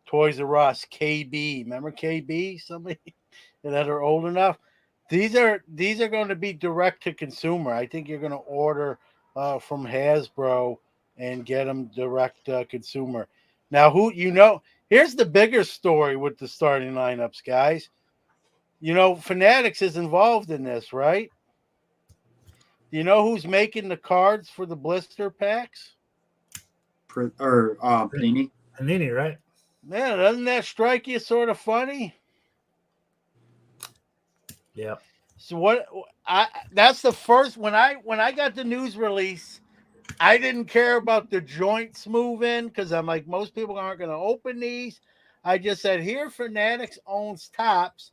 Toys R Us, KB, remember KB? Somebody that are old enough. These are going to be direct to consumer. I think you're going to order from Hasbro and get them direct consumer. Now, here's the bigger story with the starting lineups, guys. Fanatics is involved in this, right? Do you know who's making the cards for the blister packs? or Panini. Panini, right? Man, doesn't that strike you sort of funny? Yeah. So that's the first when I got the news release, I didn't care about the joints moving because I'm like, most people aren't going to open these. I just said, here Fanatics owns Tops.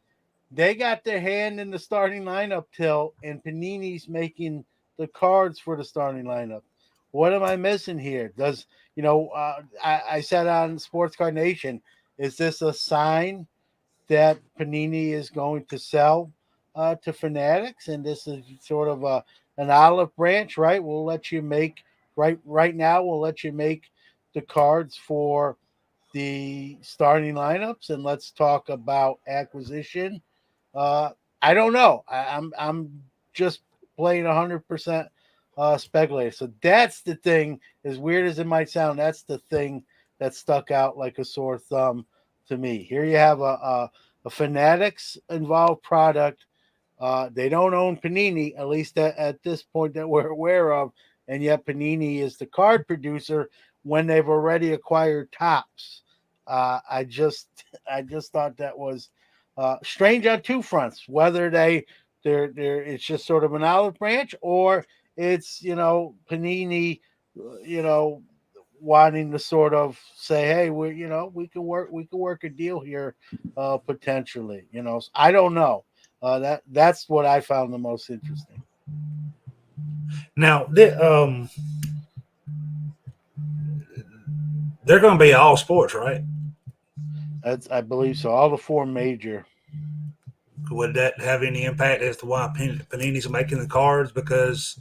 They got their hand in the starting lineup till, and Panini's making the cards for the starting lineup. What am I missing here? I said on Sports Card Nation, is this a sign that Panini is going to sell to Fanatics, and this is sort of an olive branch, right? We'll let you make right now. We'll let you make the cards for the starting lineups, and let's talk about acquisition. I don't know. I'm just playing 100% speculator. So that's the thing. As weird as it might sound, that's the thing that stuck out like a sore thumb to me. Here you have a Fanatics involved product. They don't own Panini, at least at this point that we're aware of, and yet Panini is the card producer when they've already acquired Tops. I just thought that was strange on two fronts. Whether they're it's just sort of an olive branch, or it's Panini, you know, wanting to sort of say, hey, we can work a deal here, potentially. So I don't know. That's what I found the most interesting. Now, they're going to be all sports, right? I believe so. All the four major. Would that have any impact as to why Panini's making the cards? Because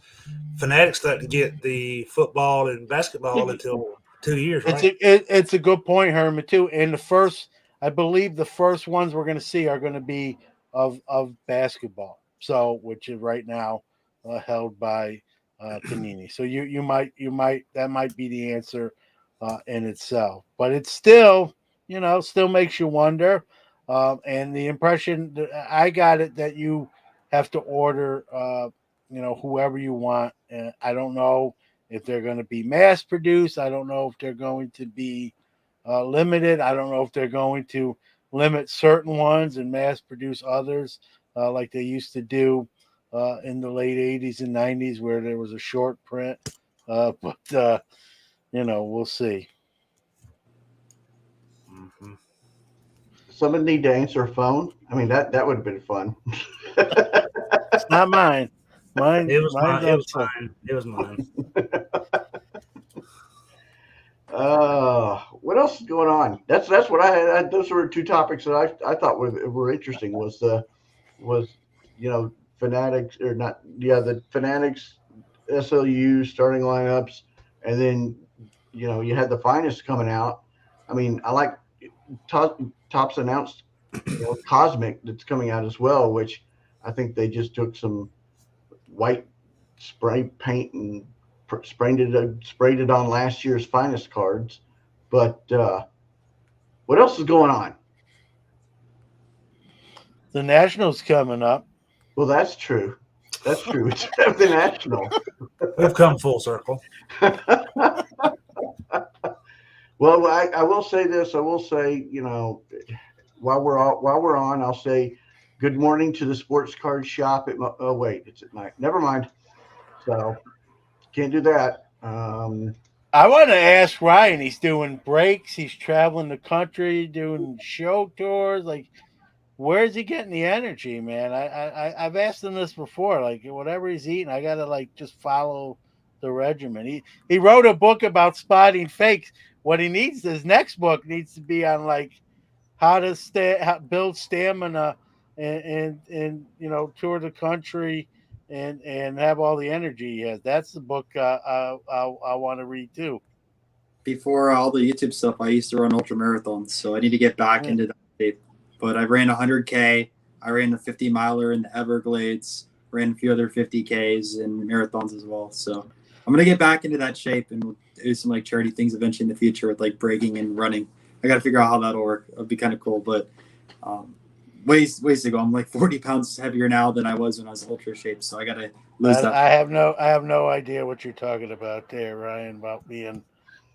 Fanatics doesn't get the football and basketball until 2 years, right? It's a good point, Herman, too. And I believe the first ones we're going to see are going to be of basketball. So, which is right now held by Panini. So that might be the answer in itself. But it's still makes you wonder. And the impression that I got it that you have to order, whoever you want. I don't know if they're going to be mass produced. I don't know if they're going to be limited. I don't know if they're going to limit certain ones and mass produce others, like they used to do in the late 80s and 90s where there was a short print. But we'll see. Mm-hmm. Someone need to answer a phone. I mean, that would have been fun. It's not mine. Mine, It was mine's mine. It on was sale. mine. It was mine. What else is going on? That's what I had. Those were two topics that I thought were interesting. Was Fanatics or not? Yeah, the Fanatics SLU starting lineups, and then you had the finest coming out. I mean, I like Topps announced Cosmic that's coming out as well, which I think they just took some white spray paint and sprayed it on last year's finest cards. But what else is going on? The Nationals coming up. Well, that's true. That's true. It's the National. We've come full circle. Well, I will say this. I will say, while we're on, I'll say good morning to the sports card shop at oh wait, it's at night. Never mind. So can't do that. I want to ask Ryan. He's doing breaks. He's traveling the country, doing show tours. Like, where's he getting the energy, man? I've asked him this before. Like, whatever he's eating, I gotta like just follow the regimen. He wrote a book about spotting fakes. What he needs, his next book needs to be on like how to build stamina and tour the country and have all the energy he has. That's the book I want to read too. Before all the YouTube stuff, I used to run ultra marathons, so I need to get back into that shape. But I ran 100K. I ran a 50 miler in the Everglades. Ran a few other 50Ks and marathons as well. So I'm gonna get back into that shape and we'll do some like charity things eventually in the future with like breaking and running. I got to figure out how that'll work. It'll be kind of cool, but ways to go. I'm like 40 pounds heavier now than I was when I was ultra shape, so I got to lose that. I have no idea what you're talking about there, Ryan, about being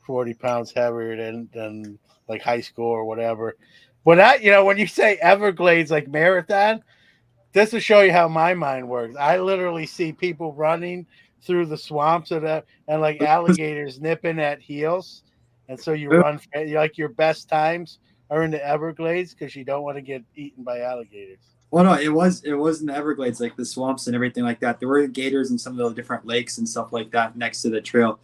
40 pounds heavier than like high school or whatever. But when you say Everglades like marathon, this will show you how my mind works. I literally see people running through the swamps and like alligators nipping at heels, and so you run like your best times are in the Everglades because you don't want to get eaten by alligators. Well, no, it was in the Everglades, like the swamps and everything like that. There were gators in some of the different lakes and stuff like that next to the trail.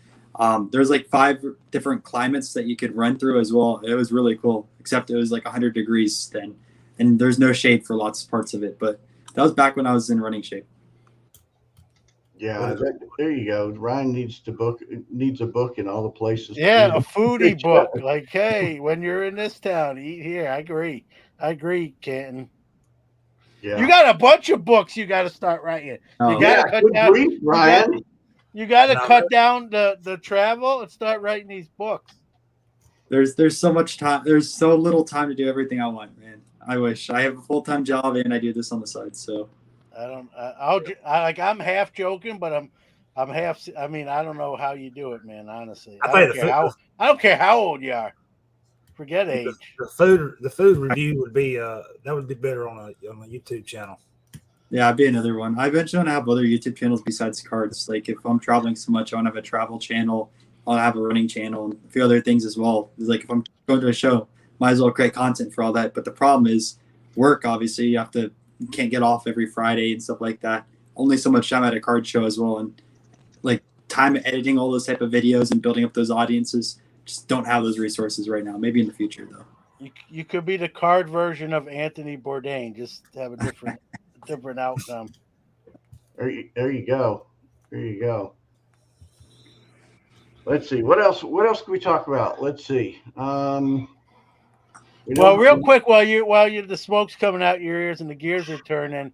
There's like 5 different climates that you could run through as well. It was really cool, except it was like 100 degrees then, and there's no shade for lots of parts of it. But that was back when I was in running shape. Yeah, there you go. Ryan needs a book in all the places. Yeah, a foodie book. Like, hey, when you're in this town, eat here. I agree, Canton. Yeah. You got a bunch of books you got to start writing. Oh. You got to cut good down. grief, Ryan. You got to cut down the travel and start writing these books. There's so much time. There's so little time to do everything I want, man. I wish I have a full-time job and I do this on the side. So I'm half joking, but I'm half. I mean, I don't know how you do it, man. Honestly, I don't care how old you are. Forget age. The food review would be that would be better on a YouTube channel. Yeah, I'd be another one. I eventually want to have other YouTube channels besides cards. Like if I'm traveling so much, I want to have a travel channel. I'll have a running channel and a few other things as well. It's like if I'm going to a show, might as well create content for all that. But the problem is work. Obviously, you can't get off every Friday and stuff like that. Only so much time at a card show as well, and like time editing all those type of videos and building up those audiences. Just don't have those resources right now. Maybe in the future though. You could be the card version of Anthony Bourdain. Just have a different outcome. There you go. There you go. Let's see. What else can we talk about? Let's see. Well, real quick, while you the smoke's coming out your ears and the gears are turning,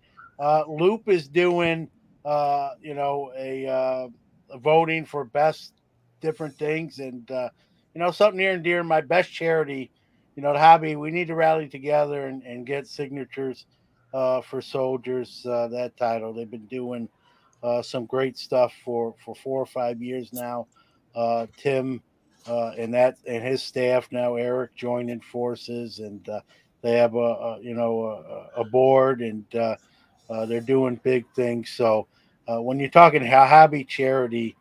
Loop is doing a voting for best different things, and something near and dear my best charity, the hobby. We need to rally together and get signatures for soldiers. That title they've been doing some great stuff for 4 or 5 years now. Tim and his staff now, Eric, joining forces, and they have a board, and they're doing big things. So when you're talking hobby charity,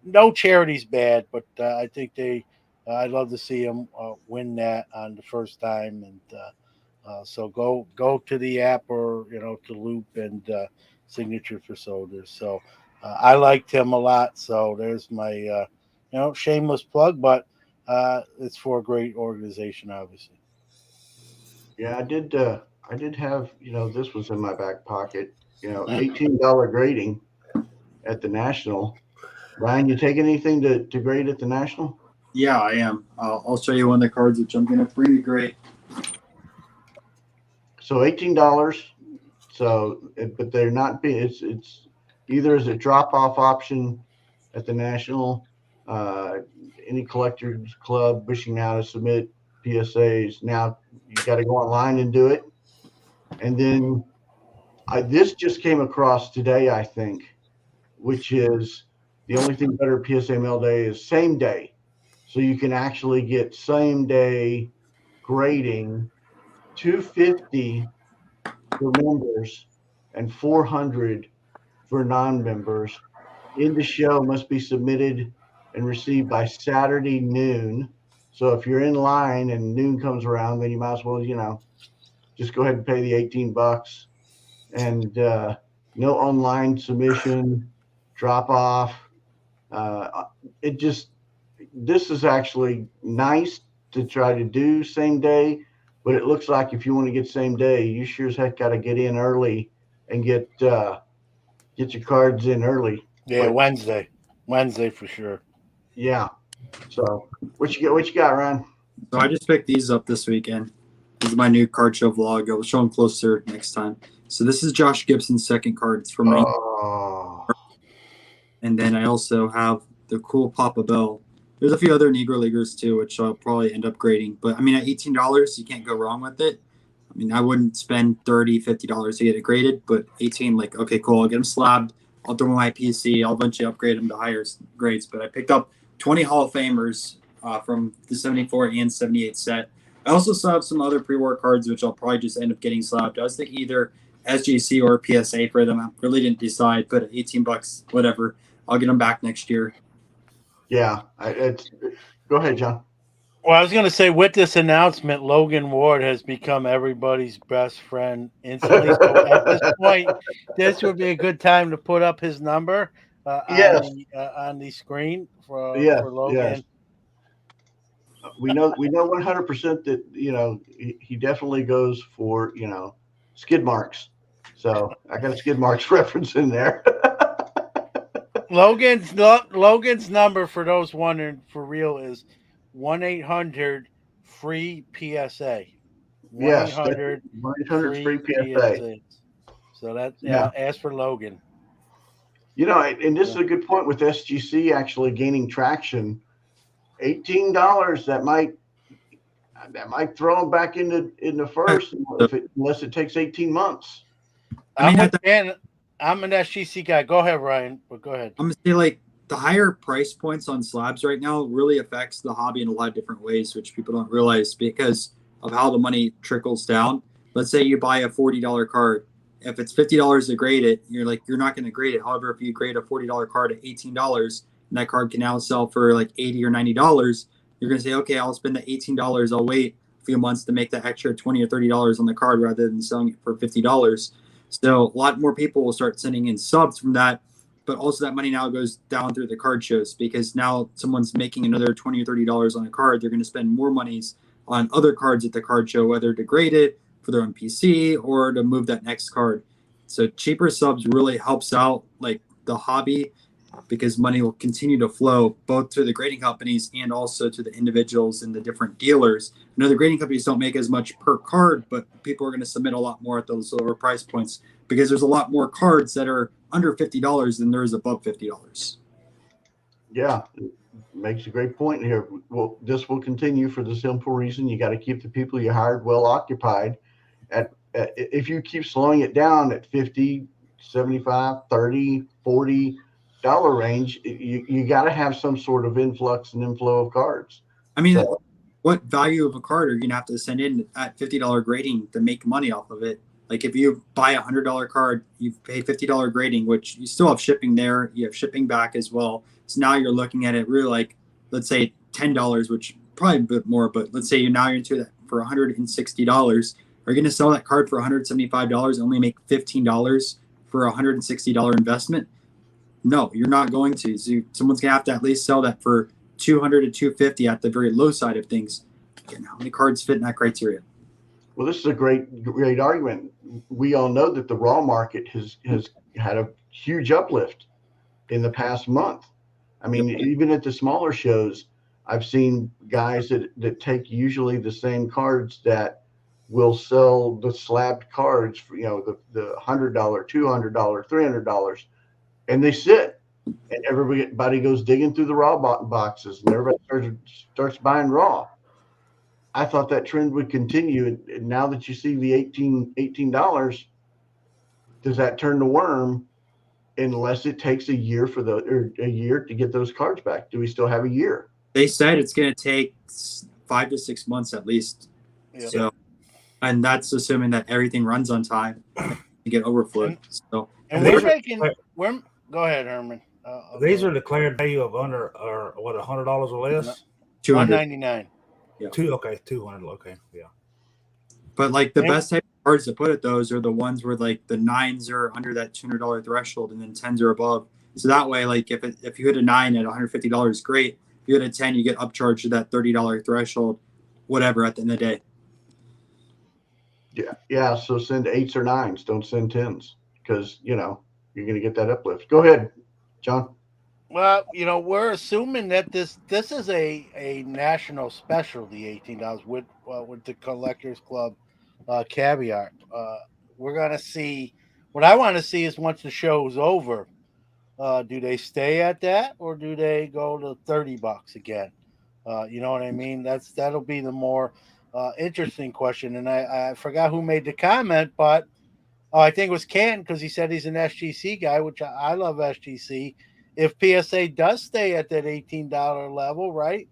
no charity's bad, but I think I'd love to see them win that on the first time, and so go to the app or to Loop and signature for soldiers. So I liked him a lot. So there's my shameless plug, but it's for a great organization, obviously. Yeah, I did. I did have. This was in my back pocket. $18 grading at the National. Ryan, you take anything to grade at the National? Yeah, I am. I'll show you one of the cards which I'm gonna bring to grade. So $18. So, but they're not being. It's either as a drop off option at the National. Uh, any collectors club wishing now to submit PSAs, now you got to go online and do it. And then this just came across today, I think, which is the only thing better at PSA Mail Day is same day. So you can actually get same day grading, 250 for members and 400 for non-members. In the show must be submitted and received by Saturday noon. So if you're in line and noon comes around, then you might as well, just go ahead and pay the $18 and no online submission, drop off. Uh, it just This is actually nice to try to do same day, but it looks like if you want to get same day, you sure as heck got to get in early and get your cards in early. Yeah, But Wednesday for sure. yeah, so what you got, Ryan? So I just picked these up this weekend. This is my new card show vlog. I'll show them closer next time. So this is Josh Gibson's second card. It's from Marine. Oh, And then I also have the cool Papa Bell. There's a few other Negro Leaguers too, which I'll probably end up grading. But I mean, at $18, you can't go wrong with it. I mean, I wouldn't spend $30, $50 to get it graded, but 18, like, okay, cool, I'll get them slabbed. I'll throw my PC. I'll eventually upgrade them to higher grades. But I picked up 20 Hall of Famers from the 74 and 78 set. I also still have some other pre-war cards, which I'll probably just end up getting slabbed. I was thinking either SGC or PSA for them. I really didn't decide, but $18, whatever. I'll get them back next year. yeah. Go ahead, John. Well, I was going to say, with this announcement, Logan Ward has become everybody's best friend instantly. So at this point, this would be a good time to put up his number Yes. on the screen for Logan. Yes. We know 100% that he definitely goes for skid marks. So I got a skid marks reference in there. Logan's number, for those wondering for real, is 1-800-FREE-PSA. 1-800 free PSA. So that Yeah. ask for Logan. And this is a good point with SGC actually gaining traction. $18 that might throw them back into first unless it takes 18 months. I'm an SGC guy. Go ahead, Ryan. But go ahead. I'm gonna say, like, the higher price points on slabs right now really affects the hobby in a lot of different ways, which people don't realize because of how the money trickles down. Let's say you buy a $40 card. If it's $50 to grade it, you're not going to grade it. However, if you grade a $40 card at $18 and that card can now sell for like $80 or $90, you're going to say, okay, I'll spend the $18. I'll wait a few months to make that extra $20 or $30 on the card rather than selling it for $50. So a lot more people will start sending in subs from that. But also that money now goes down through the card shows because now someone's making another $20 or $30 on a card. They're going to spend more monies on other cards at the card show, whether to grade it for their own PC or to move that next card. So cheaper subs really helps out like the hobby because money will continue to flow both to the grading companies and also to the individuals and the different dealers. I know the grading companies don't make as much per card, but people are going to submit a lot more at those lower price points because there's a lot more cards that are under $50 than there is above $50. Yeah, makes a great point here. Well, this will continue for the simple reason you got to keep the people you hired well occupied. If you keep slowing it down at 50, 75, 30, $40 range, you got to have some sort of influx and inflow of cards. I mean, what value of a card are you going to have to send in at $50 grading to make money off of it? Like if you buy a $100 card, you pay $50 grading, which you still have shipping there. You have shipping back as well. So now you're looking at it really like, let's say $10, which probably a bit more, but let's say you're into that for $160. Are you going to sell that card for $175 and only make $15 for $160 investment? No, you're not going to. So someone's gonna have to at least sell that for 200 to 250 at the very low side of things. Again, how many cards fit in that criteria? Well, this is a great argument. We all know that the raw market has had a huge uplift in the past month. I mean, even at the smaller shows, I've seen guys that take usually the same cards that will sell the slabbed cards for the $100, $200, $300, and they sit, and everybody goes digging through the raw boxes, and everybody starts buying raw. I thought that trend would continue, and now that you see the $18, does that turn the worm? Unless it takes a year a year to get those cards back. Do we still have a year? They said it's going to take 5 to 6 months at least. Yep. So, and that's assuming that everything runs on time and get overflowed. And we're go ahead, Herman. These are declared value of under or what, $100 or less? $199. Yeah. 200. Okay, yeah. But like the best type of cards to put at those are the ones where like the 9s are under that $200 threshold and then 10s are above. So that way, like if you hit a 9 at $150, great. If you hit a 10, you get upcharged to that $30 threshold, whatever at the end of the day. Yeah. So send 8s or 9s. Don't send 10s because you're going to get that uplift. Go ahead, John. Well, we're assuming that this is a national special, the $18 with the Collectors Club caveat. We're gonna see. What I want to see is once the show's over, do they stay at that or do they go to $30 again? You know what I mean? That'll be the more interesting question. And I forgot who made the comment, but I think it was Canton because he said he's an SGC guy, which I love SGC. If PSA does stay at that $18 level, right?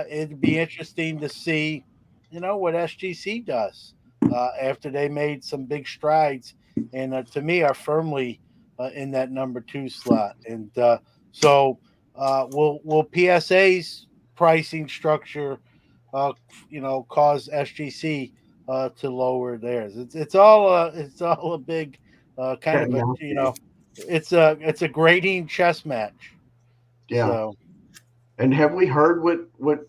It'd be interesting to see, what SGC does after they made some big strides, and to me are firmly in that number 2 slot. And so, will PSA's pricing structure, cause SGC to lower theirs? It's all a big kind of it's a grading chess match. Yeah. So. And have we heard what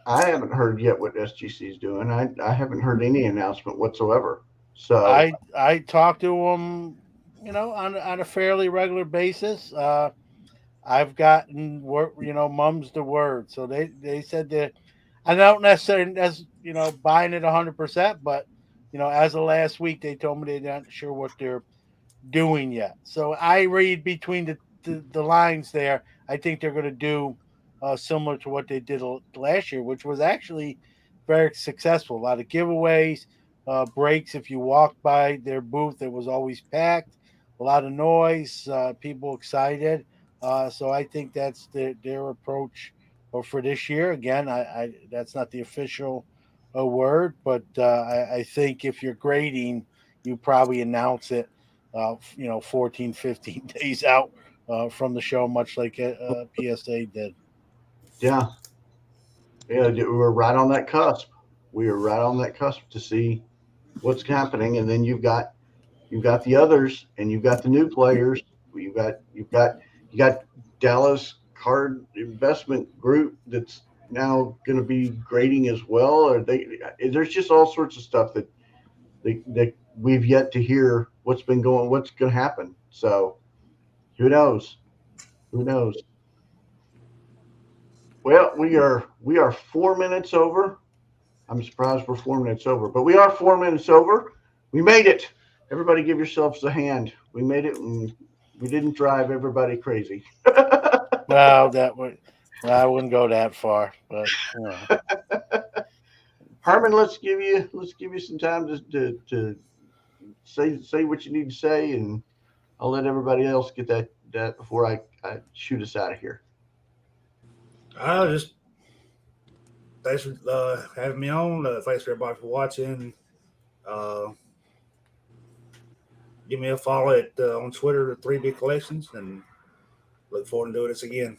I haven't heard yet what SGC is doing. I haven't heard any announcement whatsoever. So I talk to them, on a fairly regular basis. I've gotten mum's the word. So they said that I don't necessarily as buying it 100%, but as of last week they told me they're not sure what they're doing yet. So I read between the lines there. I think they're going to do similar to what they did last year, which was actually very successful. A lot of giveaways, breaks. If you walked by their booth, it was always packed. A lot of noise, people excited. So I think that's their approach for this year. Again, I that's not the official word, but I think if you're grading, you probably announce it 14, 15 days out from the show, much like PSA did. yeah, we were right on that cusp. We were right on that cusp to see what's happening, and then you've got the others, and you've got the new players. You got Dallas Card Investment Group that's now going to be grading as well. Or there's just all sorts of stuff that we've yet to hear what's going to happen. So who knows? Who knows? Well, we are 4 minutes over. I'm surprised we're 4 minutes over, but we are 4 minutes over. We made it. Everybody give yourselves a hand. We made it, and we didn't drive everybody crazy. Well, I wouldn't go that far, but Herman, let's give you some time to say what you need to say, and I'll let everybody else get that before I shoot us out of here. Just thanks for having me on. Thanks for everybody for watching. Give me a follow on Twitter, the 3 Big Collections, and look forward to doing this again.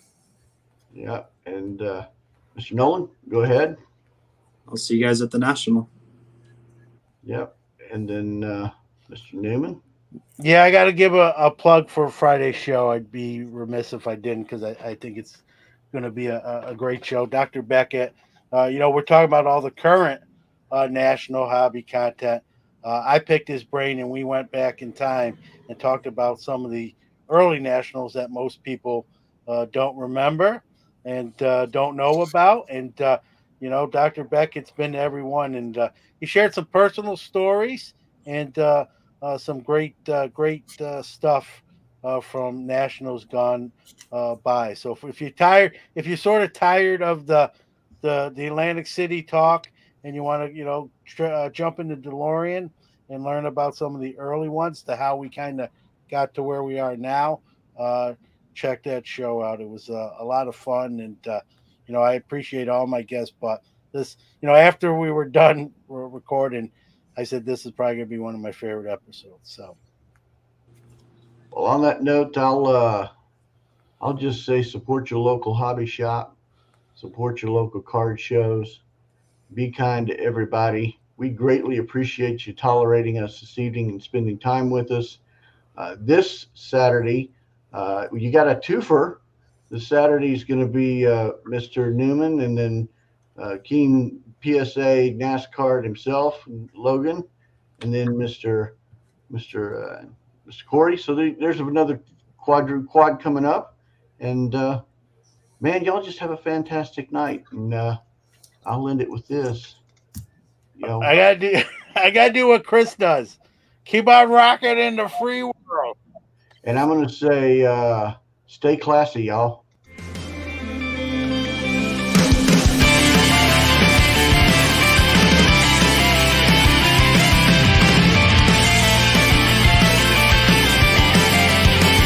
Yeah, and Mr. Nolan, go ahead. I'll see you guys at the National. Yep, and then Mr. Newman. Yeah, I got to give a plug for Friday's show. I'd be remiss if I didn't because I think it's going to be a great show. Dr. Beckett, we're talking about all the current national hobby content. I picked his brain and we went back in time and talked about some of the early nationals that most people don't remember and don't know about. And, Dr. Beckett's been to every one and he shared some personal stories and some great stuff from nationals gone by. So if you're tired, if you're sort of tired of the Atlantic City talk, and you want to jump into DeLorean and learn about some of the early ones to how we kind of got to where we are now, uh, check that show out. It was a lot of fun, and I appreciate all my guests. But this, after we were done recording, I said this is probably gonna be one of my favorite episodes. So Well, on that note, I'll just say support your local hobby shop, support your local card shows, be kind to everybody. We greatly appreciate you tolerating us this evening and spending time with us. This Saturday, you got a twofer. This Saturday is going to be Mr. Newman and then Keen PSA NASCAR himself, Logan, and then Mr. Corey. So there's another quad coming up, and man, y'all just have a fantastic night. And I'll end it with this. You know, I gotta do, I gotta do what Chris does. Keep on rocking in the free world. and I'm going to say, stay classy, y'all.